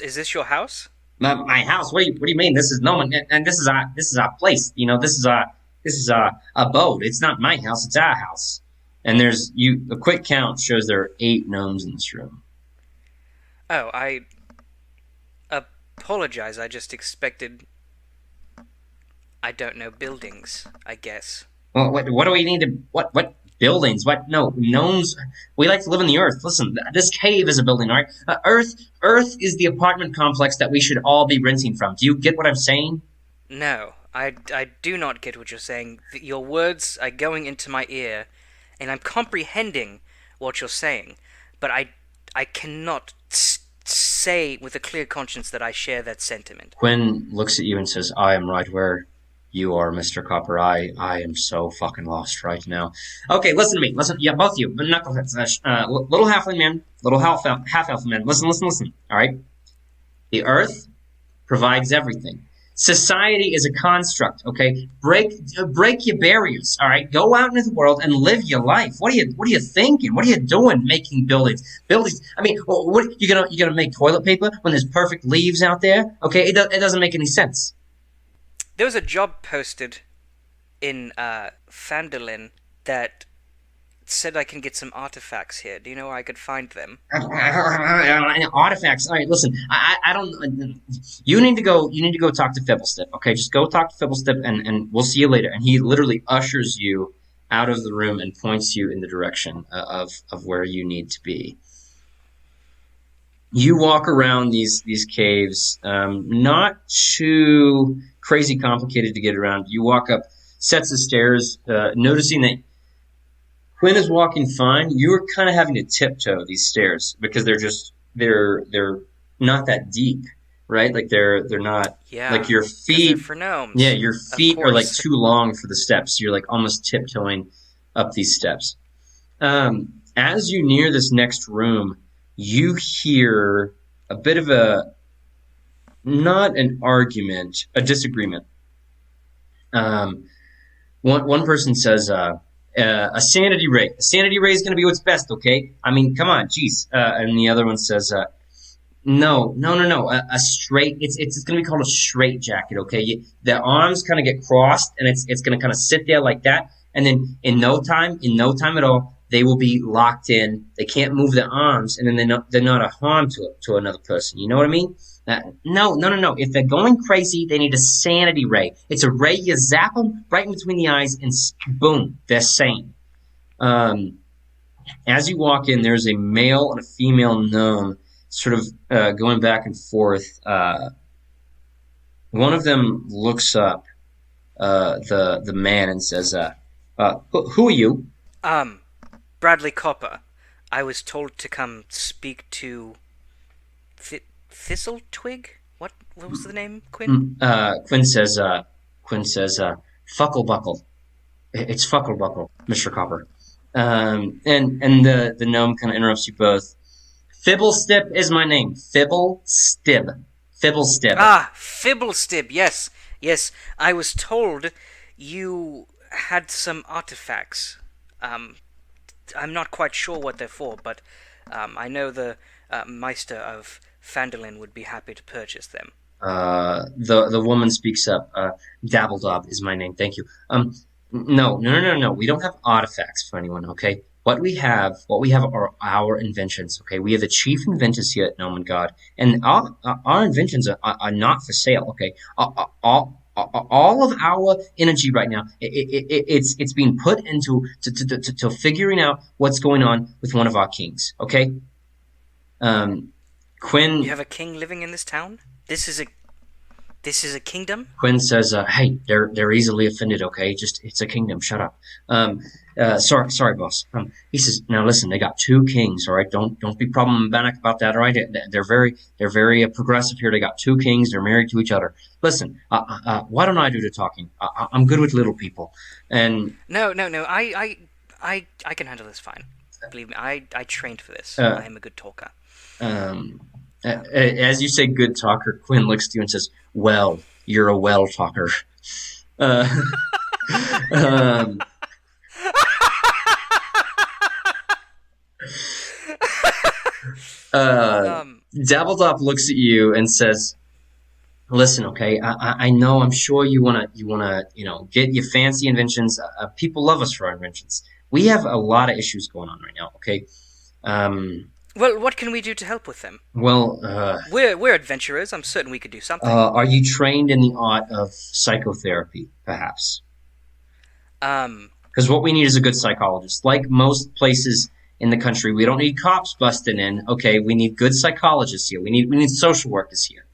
Is this your house? My house? What do you mean? This is no one, and this is our place. You know, this is our abode. It's not my house. It's our house. And there's you. A quick count shows there are 8 gnomes in this room. Oh, I apologize. I just expected, I don't know, buildings, I guess. Well, what do we need to? What buildings? What? No, gnomes. We like to live in the earth. Listen, this cave is a building, all right? Earth is the apartment complex that we should all be renting from. Do you get what I'm saying? No, I do not get what you're saying. Your words are going into my ear, and I'm comprehending what you're saying, but I cannot say with a clear conscience that I share that sentiment. Quinn looks at you and says, "I am right where you are, Mr. Copper. I am so fucking lost right now." Okay, listen to me. Listen, yeah, both of you, knuckleheads, little halfling man, little half elf man. Listen. All right, the Earth provides everything. Society is a construct. Okay, break your barriers. All right, go out into the world and live your life. What are you thinking? What are you doing? Making buildings. I mean, what you gonna make toilet paper when there's perfect leaves out there? Okay, it doesn't make any sense. There was a job posted in Phandalin that said I can get some artifacts here. Do you know where I could find them? Artifacts. All right, listen. I don't. You need to go. You need to go talk to Fibblestip. Okay, just go talk to Fibblestip, and we'll see you later. And he literally ushers you out of the room and points you in the direction of where you need to be. You walk around these caves, not too crazy complicated to get around. You walk up sets of stairs, noticing that Quinn is walking fine. You're kind of having to tiptoe these stairs because they're not that deep, right? Like they're not like your feet for gnomes. Yeah, your feet are like too long for the steps. You're like almost tiptoeing up these steps. As you near this next room, you hear a bit of not an argument, a disagreement. One person says, a sanity ray. A sanity ray is going to be what's best, okay? I mean, come on, jeez. And the other one says, no. A straight. It's going to be called a straight jacket, okay? The arms kind of get crossed, and it's going to kind of sit there like that, and then in no time at all, they will be locked in. They can't move their arms, and then they're not a harm to another person. You know what I mean? No. If they're going crazy, they need a sanity ray. It's a ray, you zap them right in between the eyes, and boom, they're sane. As you walk in, there's a male and a female gnome sort of going back and forth. One of them looks up the man and says, who are you? Bradley Copper. I was told to come speak to Thistle Twig? What was the name, Quinn? Quinn says, Fucklebuckle. It's Fucklebuckle, Mr. Copper. And the gnome kind of interrupts you both. Fibblestip is my name. Fibblestib. Ah, Fibblestib, yes. Yes, I was told you had some artifacts. I'm not quite sure what they're for, but I know the Meister of Phandalin would be happy to purchase them. The woman speaks up. Dabbledob is my name. Thank you. No. We don't have artifacts for anyone. Okay. What we have are our inventions. Okay. We are the chief inventors here at Gnomengarde, and our inventions are not for sale. Okay. All of our energy right now, it's being put into to figuring out what's going on with one of our kings. Okay. Quinn. You have a king living in this town? This is a kingdom? Quinn says, "Hey, they're easily offended. Okay, it's a kingdom. Shut up." Sorry, boss. He says, "Now listen, they got 2 kings. All right, don't be problematic about that. All right, they're very progressive here. They got 2 kings. They're married to each other. Listen, why don't I do the talking? I'm good with little people." And no. I can handle this fine. Believe me, I trained for this. I am a good talker. As you say good talker, Quinn looks to you and says, "Well, you're a well talker." Dabbledob looks at you and says, Listen, okay. I know. I'm sure you wanna get your fancy inventions. People love us for our inventions. We have a lot of issues going on right now. Okay. Um. Well, what can we do to help with them? Well. We're adventurers. I'm certain we could do something. Are you trained in the art of psychotherapy, perhaps? Um, Because what we need is a good psychologist. Like most places in the country, we don't need cops busting in. Okay, we need good psychologists here. We need social workers here.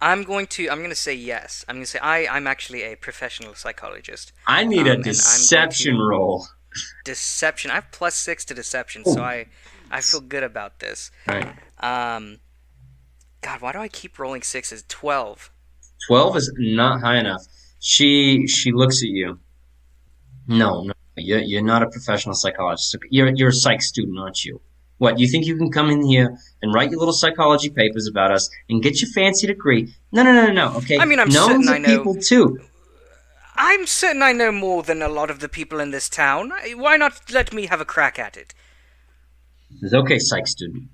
I'm going to say yes. I'm going to say I'm actually a professional psychologist. I need a And I'm going deception to roll. deception. I have +6 to deception, Oh, so I feel good about this. right. Um, God, why do I keep rolling sixes? 12. 12 is not high enough. She looks at you. No, no, you're not a professional psychologist. You're a psych student, aren't you? What, you think you can come in here and write your little psychology papers about us and get your fancy degree? No, no, no, no, no, okay? I mean, I'm certain Gnomes I are know. people too. I'm certain I know more than a lot of the people in this town. Why not let me have a crack at it? Says, okay, psych student.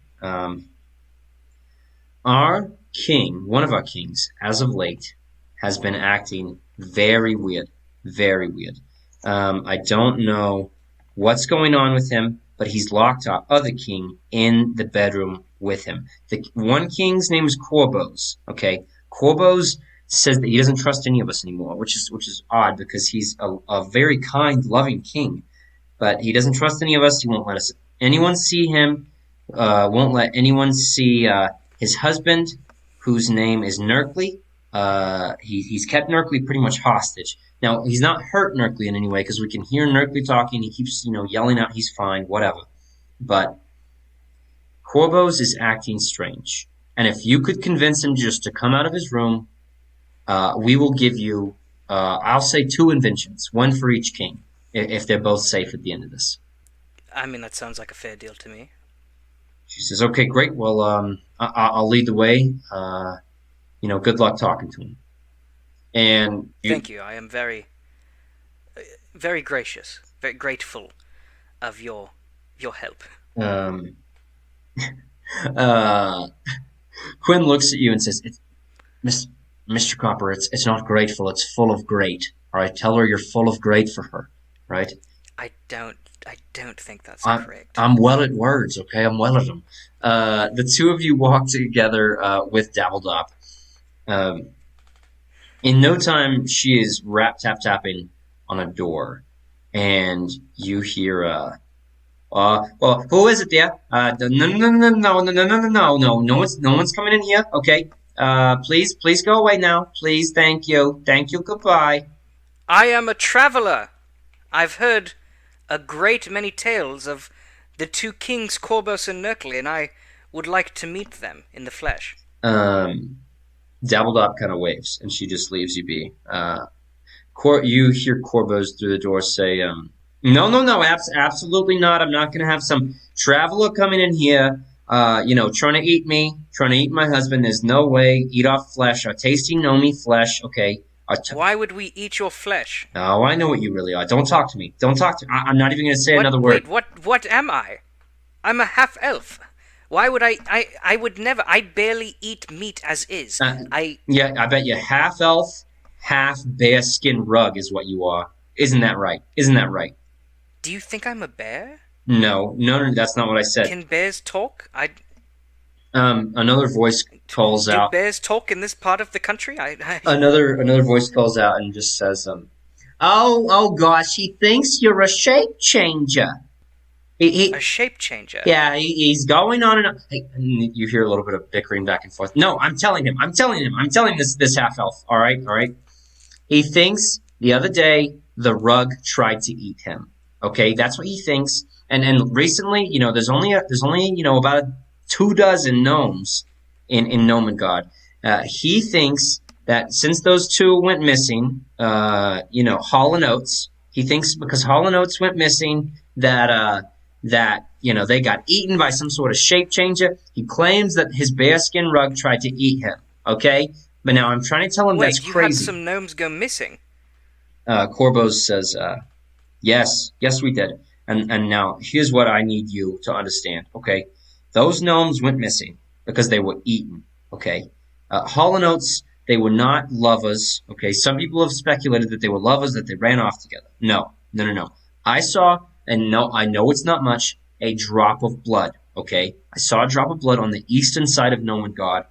Our king, one of our kings, as of late, has been acting very weird. Very weird. I don't know what's going on with him, but he's locked our other king in the bedroom with him. The one king's name is Corbos. Okay, Corbos says that he doesn't trust any of us anymore, which is odd because he's a very kind, loving king, but he doesn't trust any of us. He won't let us anyone see him. Won't let anyone see his husband, whose name is Nerkly. He's kept Nerkly pretty much hostage. Now, he's not hurt Nerkly in any way because we can hear Nerkly talking. He keeps, yelling out he's fine, whatever. But Corbos is acting strange. And if you could convince him just to come out of his room, we will give you, I'll say 2 inventions, one for each king, if they're both safe at the end of this. I mean, that sounds like a fair deal to me. She says, okay, great. Well, I'll lead the way. Good luck talking to him. And Thank you. I am very, very gracious, very grateful of your help. um, uh, Quinn looks at you and says, Mr. Copper, it's not grateful. It's full of great. All right, tell her you're full of great for her. Right? I don't think that's correct. I'm well at words. Okay, I'm well at them. The two of you walk together with Dabbledop. In no time, she is tap-tapping on a door, and you hear, well, who is it there? No one's coming in here, okay? Please go away now. Please, thank you, goodbye. I am a traveler. I've heard a great many tales of the 2 kings, Corbos and Nerkly, and I would like to meet them in the flesh. Dabbledop kind of waves, and she just leaves you be. You hear Corbos through the door say, no, absolutely not. I'm not going to have some traveler coming in here, trying to eat me, trying to eat my husband. There's no way. Eat off flesh, our tasty gnomey flesh, okay? Why would we eat your flesh? Oh, I know what you really are. Don't talk to me. I'm not even going to say another word. Wait, what am I? I'm a half-elf. Why would I would never. I barely eat meat as is. Yeah, I bet you half elf, half bearskin rug is what you are. Isn't that right? Do you think I'm a bear? No, that's not what I said. Can bears talk? Another voice calls out. Do bears talk in this part of the country? Another voice calls out and just says, oh gosh, he thinks you're a shape changer. A shape changer. Yeah, he's going on and on. Hey, and you hear a little bit of bickering back and forth. No, I'm telling him this half elf. All right. He thinks the other day the rug tried to eat him. Okay, that's what he thinks. And recently, there's only about 24 gnomes in Gnomengarde. He thinks that since those 2 went missing, Hall and Oates. He thinks because Hall and Oates went missing that they got eaten by some sort of shape changer. He claims that his bearskin rug tried to eat him. Okay, but now I'm trying to tell him that's crazy. Wait, you had some gnomes go missing? Corbos says, yes, we did. And now here's what I need you to understand. Okay, those gnomes went missing because they were eaten. Okay, Hall and Oates, they were not lovers. Okay, some people have speculated that they were lovers, that they ran off together. No, no, no, no. I saw, and no, I know it's not much, a drop of blood. Okay, I saw a drop of blood on the eastern side of Gnomengarde,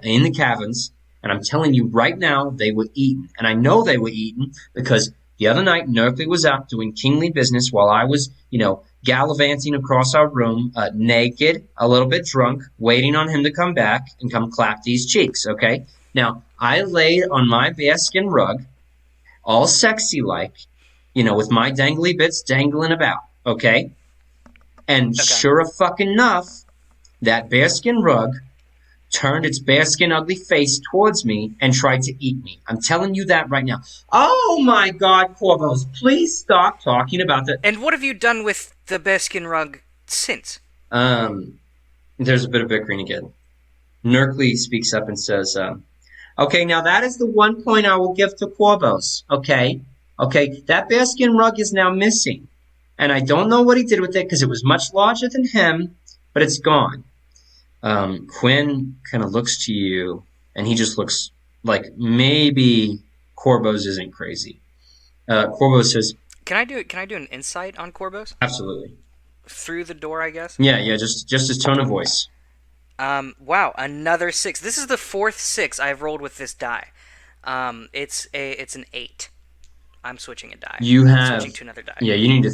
in the caverns, and I'm telling you right now, they were eaten, and I know they were eaten because the other night Nerkley was out doing kingly business while I was, gallivanting across our room, naked, a little bit drunk, waiting on him to come back and come clap these cheeks. Okay, now I laid on my bearskin rug, all sexy like, with my dangly bits dangling about. Okay. And sure fucking enough, that bearskin rug turned its bearskin ugly face towards me and tried to eat me. I'm telling you that right now. Oh my God, Corvos, please stop talking about that. And what have you done with the bearskin rug since? There's a bit of bickering again. Nerkley speaks up and says, okay, now that is the one point I will give to Corvos, okay? Okay, that bearskin rug is now missing. And I don't know what he did with it because it was much larger than him, but it's gone. Quinn kind of looks to you, and he just looks like maybe Corvos isn't crazy. Corvos says, Can I do an insight on Corvos? Absolutely. Through the door, I guess? Yeah, just his tone of voice. Wow, another 6. This is the 4th 6 I've rolled with this die. It's an 8. I'm switching a die. Switching to another die. Yeah, you need to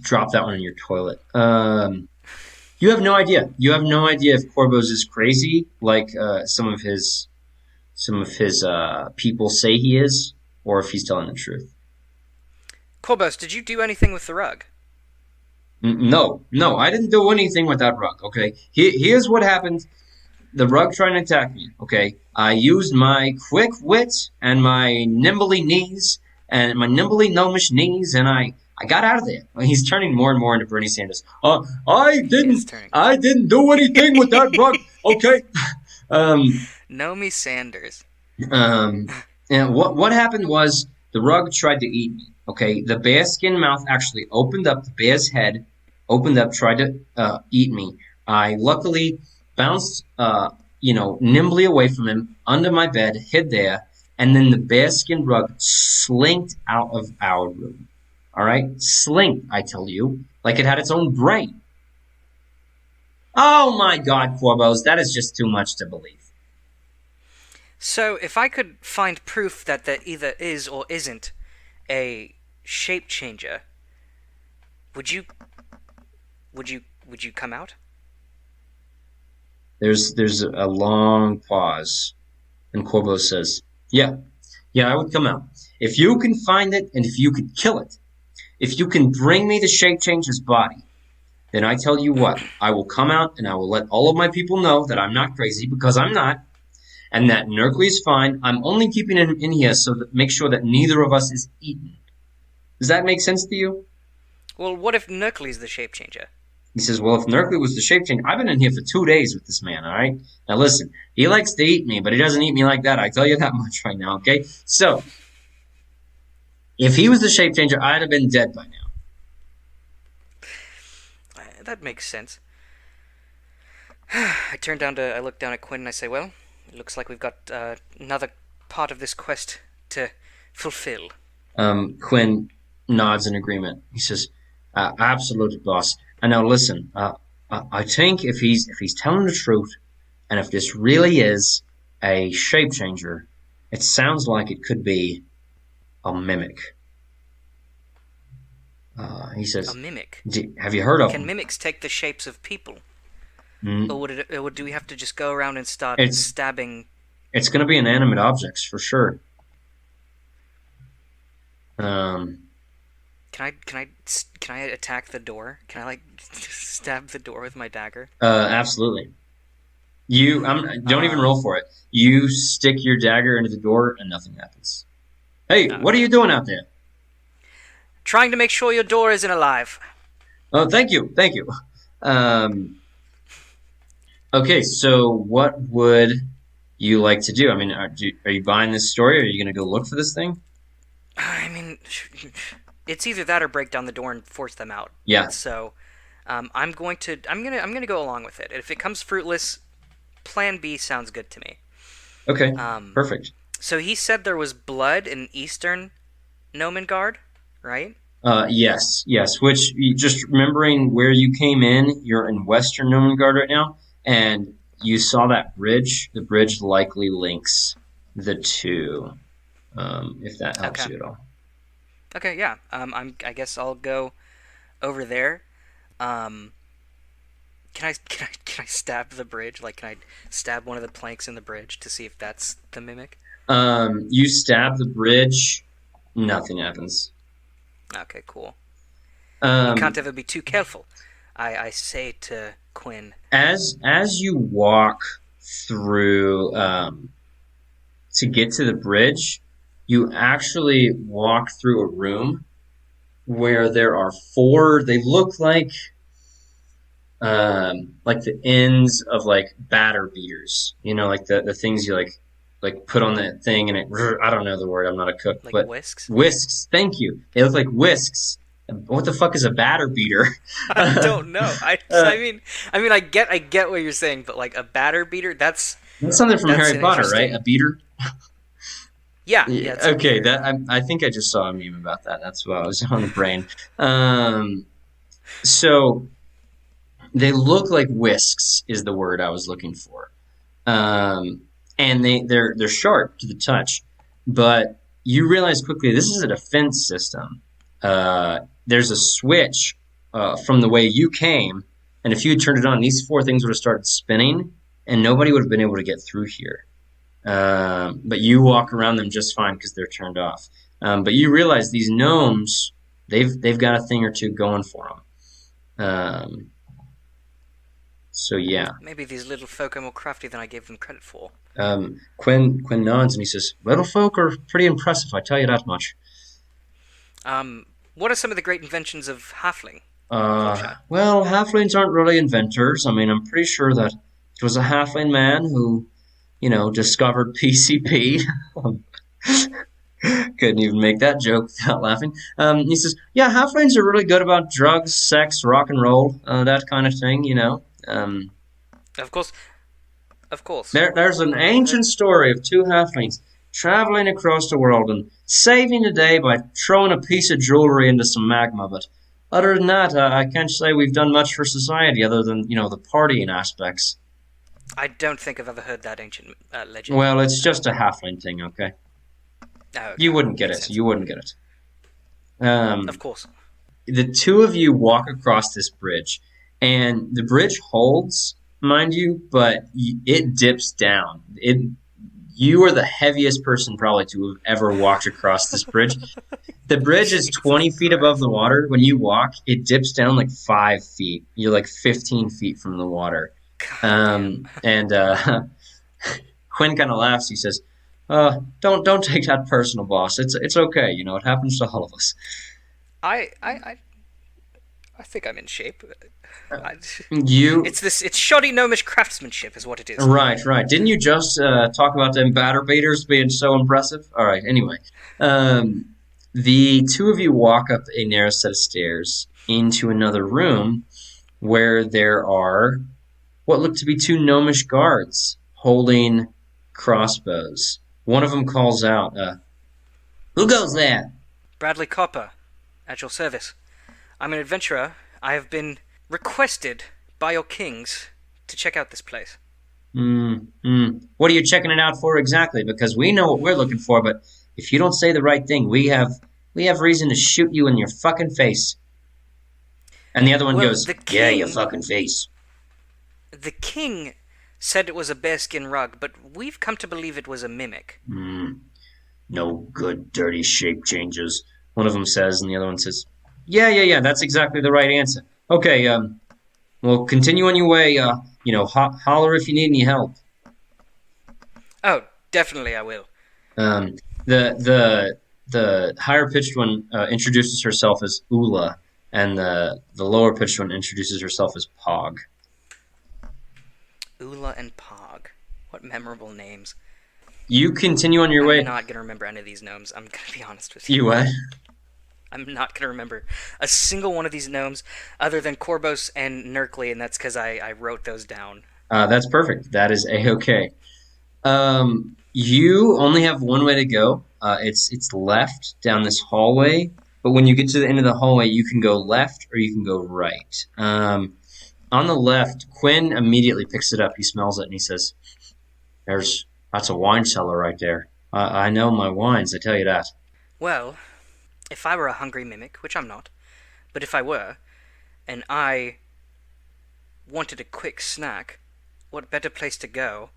drop that one in your toilet. You have no idea. You have no idea if Corvos is crazy, like some of his people say he is, or if he's telling the truth. Corvos, did you do anything with the rug? No, I didn't do anything with that rug. Okay, here's what happened. The rug trying to attack me. Okay, I used my quick wit and my nimbly knees. And my nimbly gnomish knees, and I got out of there. He's turning more and more into Bernie Sanders. I didn't do anything with that rug. Okay. Nomi Sanders. And what happened was the rug tried to eat me. Okay, the bearskin mouth actually opened up. The bear's head opened up, tried to eat me. I luckily bounced, nimbly away from him, under my bed, hid there. And then the bearskin rug slinked out of our room. All right? Slinked, I tell you. Like it had its own brain. Oh my God, Corvos, that is just too much to believe. So, if I could find proof that there either is or isn't a shape changer, would you come out? There's a long pause. And Corvos says, Yeah, I would come out. If you can find it and if you could kill it, if you can bring me the shape changer's body, then I tell you what, I will come out and I will let all of my people know that I'm not crazy, because I'm not, and that Nerkley is fine. I'm only keeping him in here so that make sure that neither of us is eaten. Does that make sense to you? Well, what if Nerkley's the shape changer? He says, well, if Nerkley was the shape changer, I've been in here for 2 days with this man, all right? Now listen, he likes to eat me, but he doesn't eat me like that. I tell you that much right now, okay? So, if he was the shape changer, I'd have been dead by now. That makes sense. I look down at Quinn and I say, well, it looks like we've got another part of this quest to fulfill. Quinn nods in agreement. He says, absolutely, boss. And now listen, I think if he's telling the truth, and if this really is a shape changer, it sounds like it could be a mimic. He says, a mimic? Have you heard of Can them? mimics take the shapes of people? Or do we have to just go around and start stabbing? It's going to be inanimate objects, for sure. Can I attack the door? Can I stab the door with my dagger? Absolutely. Don't even roll for it. You stick your dagger into the door and nothing happens. Hey, what are you doing out there? Trying to make sure your door isn't alive. Oh, thank you. Okay, so what would you like to do? I mean, are you buying this story, or are you going to go look for this thing? I mean, it's either that or break down the door and force them out. Yeah. So, I'm gonna go along with it. If it comes fruitless, Plan B sounds good to me. Okay, Um, perfect. so he said there was blood in Eastern Gnomengarde, right? Yes. Which, just remembering where you came in, you're in Western Gnomengarde right now, and you saw that bridge. The bridge likely links the two, if that helps Okay. you at all. Okay, yeah. I guess I'll go over there. Um, can I stab the bridge? Like, can I stab one of the planks in the bridge to see if that's the mimic? You stab the bridge, nothing happens. Okay, cool. You can't Um, ever be too careful. I say to Quinn. as you walk through to get to the bridge, you actually walk through a room where there are four. They look like the ends of like batter beaters. You know, like the things you like put on that thing and it. I don't know the word. I'm not a cook, Like but whisks? whisks. Thank you. They look like whisks. What the fuck is a batter beater? I don't know. I, uh, I mean, I get what you're saying, but like a batter beater, that's something from that's Harry an Potter, right? A interesting. beater. Yeah, Yeah, it's a okay, beater. that I think I just saw a meme about that. That's what I was on the brain. Um, so they look like whisks is the word I was looking for, um, and they're sharp to the touch, but you realize quickly this is a defense system. There's a switch from the way you came, and if you had turned it on, these four things would have started spinning, and nobody would have been able to get through here. But you walk around them just fine because they're turned off. But you realize these gnomes, they've got a thing or two going for them. So yeah, Maybe these little folk are more crafty than I gave them credit for. Quinn nods and he says, "Little folk are pretty impressive, I tell you that much." What are some of the great inventions of Halfling? Flowshot. Well, halflings aren't really inventors. I mean, I'm pretty sure that it was a halfling man who, discovered PCP. Couldn't even make that joke without laughing. He says, "Yeah, halflings are really good about drugs, sex, rock and roll, that kind of thing. Of course, of course. There's an ancient story of two halflings traveling across the world and saving the day by throwing a piece of jewelry into some magma. But other than that, I can't say we've done much for society other than the partying aspects. I don't think I've ever heard that ancient legend. Well, it's just a halfling thing, okay? Oh, okay. You wouldn't get Makes it. sense. You wouldn't get it. Of course. The two of you walk across this bridge, and the bridge holds, mind you, but it dips down. You are the heaviest person probably to have ever walked across this bridge. The bridge is 20 feet above the water. When you walk, it dips down like 5 feet. You're like 15 feet from the water. And Quinn kind of laughs. He says, "Don't take that personal, boss. It's okay. It happens to all of us." I, I, I, I think I'm in shape. I, You it's shoddy gnomish craftsmanship, is what it is. right. Didn't you just talk about them batter beaters being so impressive? All right. Anyway, the two of you walk up a narrow set of stairs into another room where there are what look to be two gnomish guards holding crossbows. One of them calls out, "Who goes there?" Bradley Copper, at your service. I'm an adventurer. I have been requested by your kings to check out this place. What are you checking it out for exactly? Because we know what we're looking for, but if you don't say the right thing, we have reason to shoot you in your fucking face. And the other one Well, goes, the "Yeah, your king- fucking face." The king said it was a bearskin rug, but we've come to believe it was a mimic. No good, dirty shape changes. One of them says, and the other one says, "Yeah. That's exactly the right answer. Okay, well, continue on your way. Holler if you need any help." Oh, definitely I will. Um, the higher pitched one introduces herself as Ula, and the lower pitched one introduces herself as Pog. Ula and Pog. What memorable names. You continue on your I'm way. not going to remember any of these gnomes. I'm going to be honest with you. You what? I'm not going to remember a single one of these gnomes other than Korbos and Nerkly, and that's because I wrote those down. That's perfect. That is A-okay. You only have one way to go. It's left down this hallway. But when you get to the end of the hallway, you can go left or you can go right. On the left, Quinn immediately picks it up. He smells it and he says, That's a wine cellar right there. I know my wines, I tell you that. Well, if I were a hungry mimic, which I'm not, but if I were, and I wanted a quick snack, what better place to go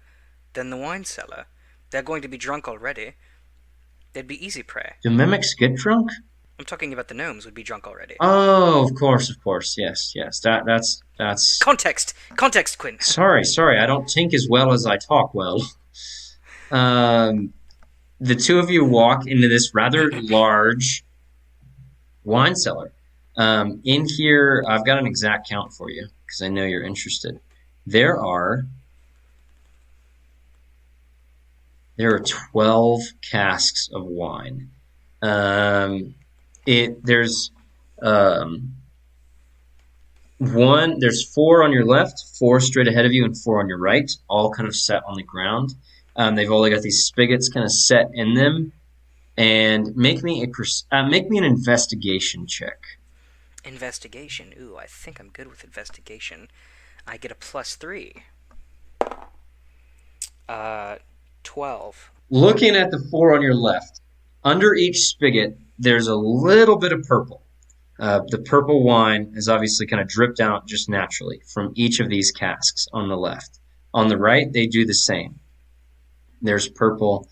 than the wine cellar? They're going to be drunk already. They'd be easy prey. Do mimics get drunk? I'm talking about the gnomes would be drunk already. Oh, of course. Yes. That's. Context, Quinn. Sorry. I don't think as well as I talk well. The two of you walk into this rather large wine cellar. In here, I've got an exact count for you because I know you're interested. There are 12 casks of wine. There's four on your left, four straight ahead of you, and four on your right, all kind of set on the ground. They've only got these spigots kind of set in them. And make me an investigation check. Investigation. Ooh, I think I'm good with investigation. I get a +3. 12. Looking at the four on your left, under each spigot, there's a little bit of purple. The purple wine is obviously kind of dripped out just naturally from each of these casks on the left. On the right, they do the same. There's purple,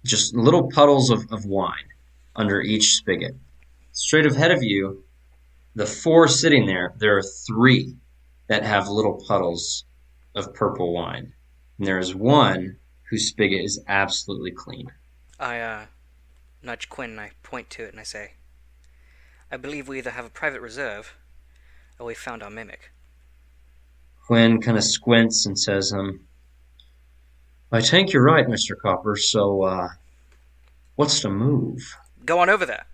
just little puddles of wine under each spigot. Straight ahead of you, the four sitting there are three that have little puddles of purple wine. And there is one whose spigot is absolutely clean. I nudge Quinn and I point to it and I say, I believe we either have a private reserve or we found our mimic. Quinn kind of squints and says, I think you're right, Mr. Copper, so, what's the move? Go on over there.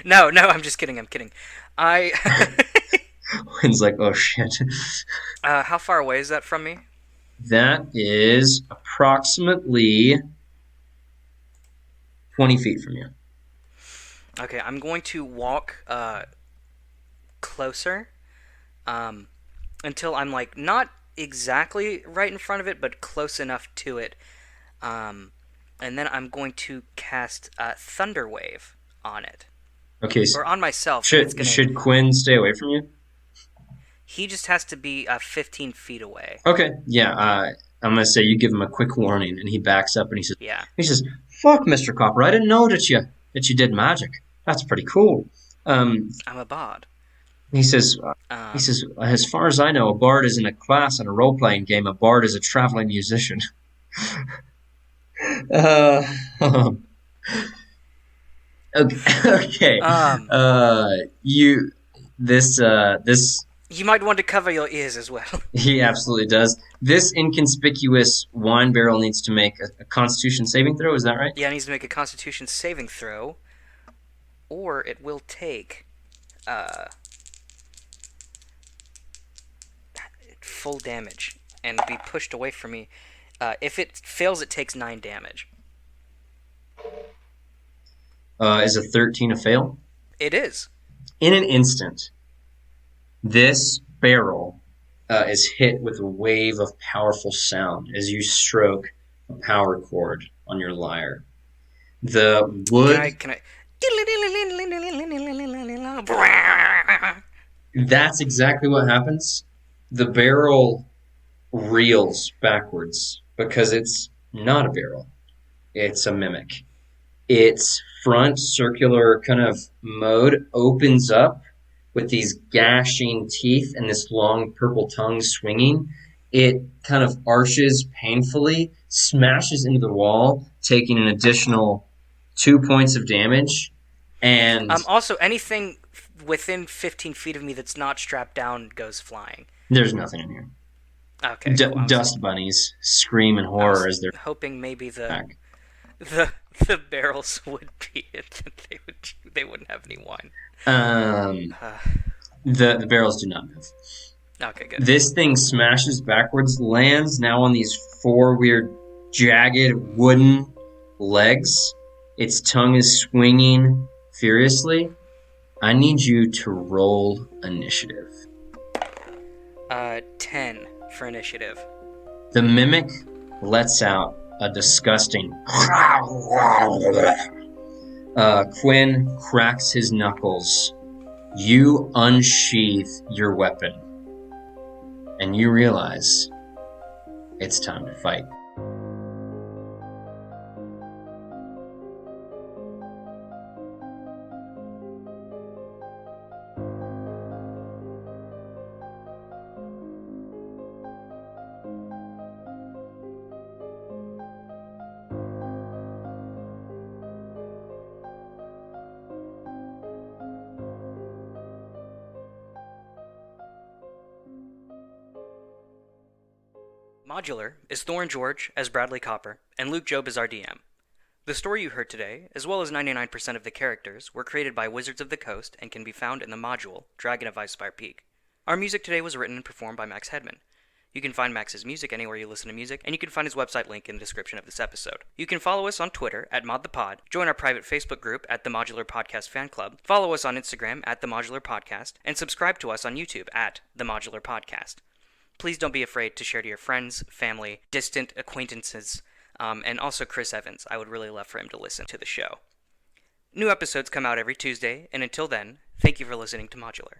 No, I'm just kidding, Quinn's like, oh shit. How far away is that from me? That is approximately 20 feet from you. Okay, I'm going to walk, closer, until I'm, like, not exactly right in front of it, but close enough to it. And then I'm going to cast Thunder Wave on it. Okay, so or on myself. Should Quinn stay away from you? He just has to be 15 feet away. Okay, yeah. I'm gonna say you give him a quick warning, and he backs up and he says, Yeah. "Fuck, Mr. Copper, I didn't know that you did magic. That's pretty cool." I'm a bard. He says, as far as I know, a bard isn't a class in a role-playing game. A bard is a traveling musician. Okay. This. You might want to cover your ears as well. He absolutely does. This inconspicuous wine barrel needs to make a Constitution saving throw. Is that right? Yeah, it needs to make a Constitution saving throw, or it will take full damage and be pushed away from me. If it fails, it takes 9 damage. Is a 13 a fail? It is. In an instant, this barrel is hit with a wave of powerful sound as you stroke a power chord on your lyre. The wood... Can I... That's exactly what happens. The barrel reels backwards because it's not a barrel. It's a mimic. Its front circular kind of mode opens up with these gashing teeth and this long purple tongue swinging. It kind of arches painfully, smashes into the wall, taking an additional 2 points of damage. And also, anything within 15 feet of me that's not strapped down goes flying. There's nothing in here. Okay. Dust bunnies scream in horror as they're hoping maybe back. the barrels would be it. They wouldn't have any wine. The barrels do not move. Okay, good. This thing smashes backwards, lands now on these 4 weird, jagged, wooden legs. Its tongue is swinging furiously. I need you to roll initiative. 10 for initiative. The mimic lets out a disgusting Quinn cracks his knuckles. You unsheath your weapon. And you realize it's time to fight. Modular is Thorin George as Bradley Copper, and Luke Job as our DM. The story you heard today, as well as 99% of the characters, were created by Wizards of the Coast and can be found in the module Dragon of Icespire Peak. Our music today was written and performed by Max Hedman. You can find Max's music anywhere you listen to music, and you can find his website link in the description of this episode. You can follow us on Twitter at ModThePod, join our private Facebook group at the Modular Podcast Fan Club, follow us on Instagram at The Modular Podcast, and subscribe to us on YouTube at The Modular Podcast. Please don't be afraid to share to your friends, family, distant acquaintances, and also Chris Evans. I would really love for him to listen to the show. New episodes come out every Tuesday, and until then, thank you for listening to Modular.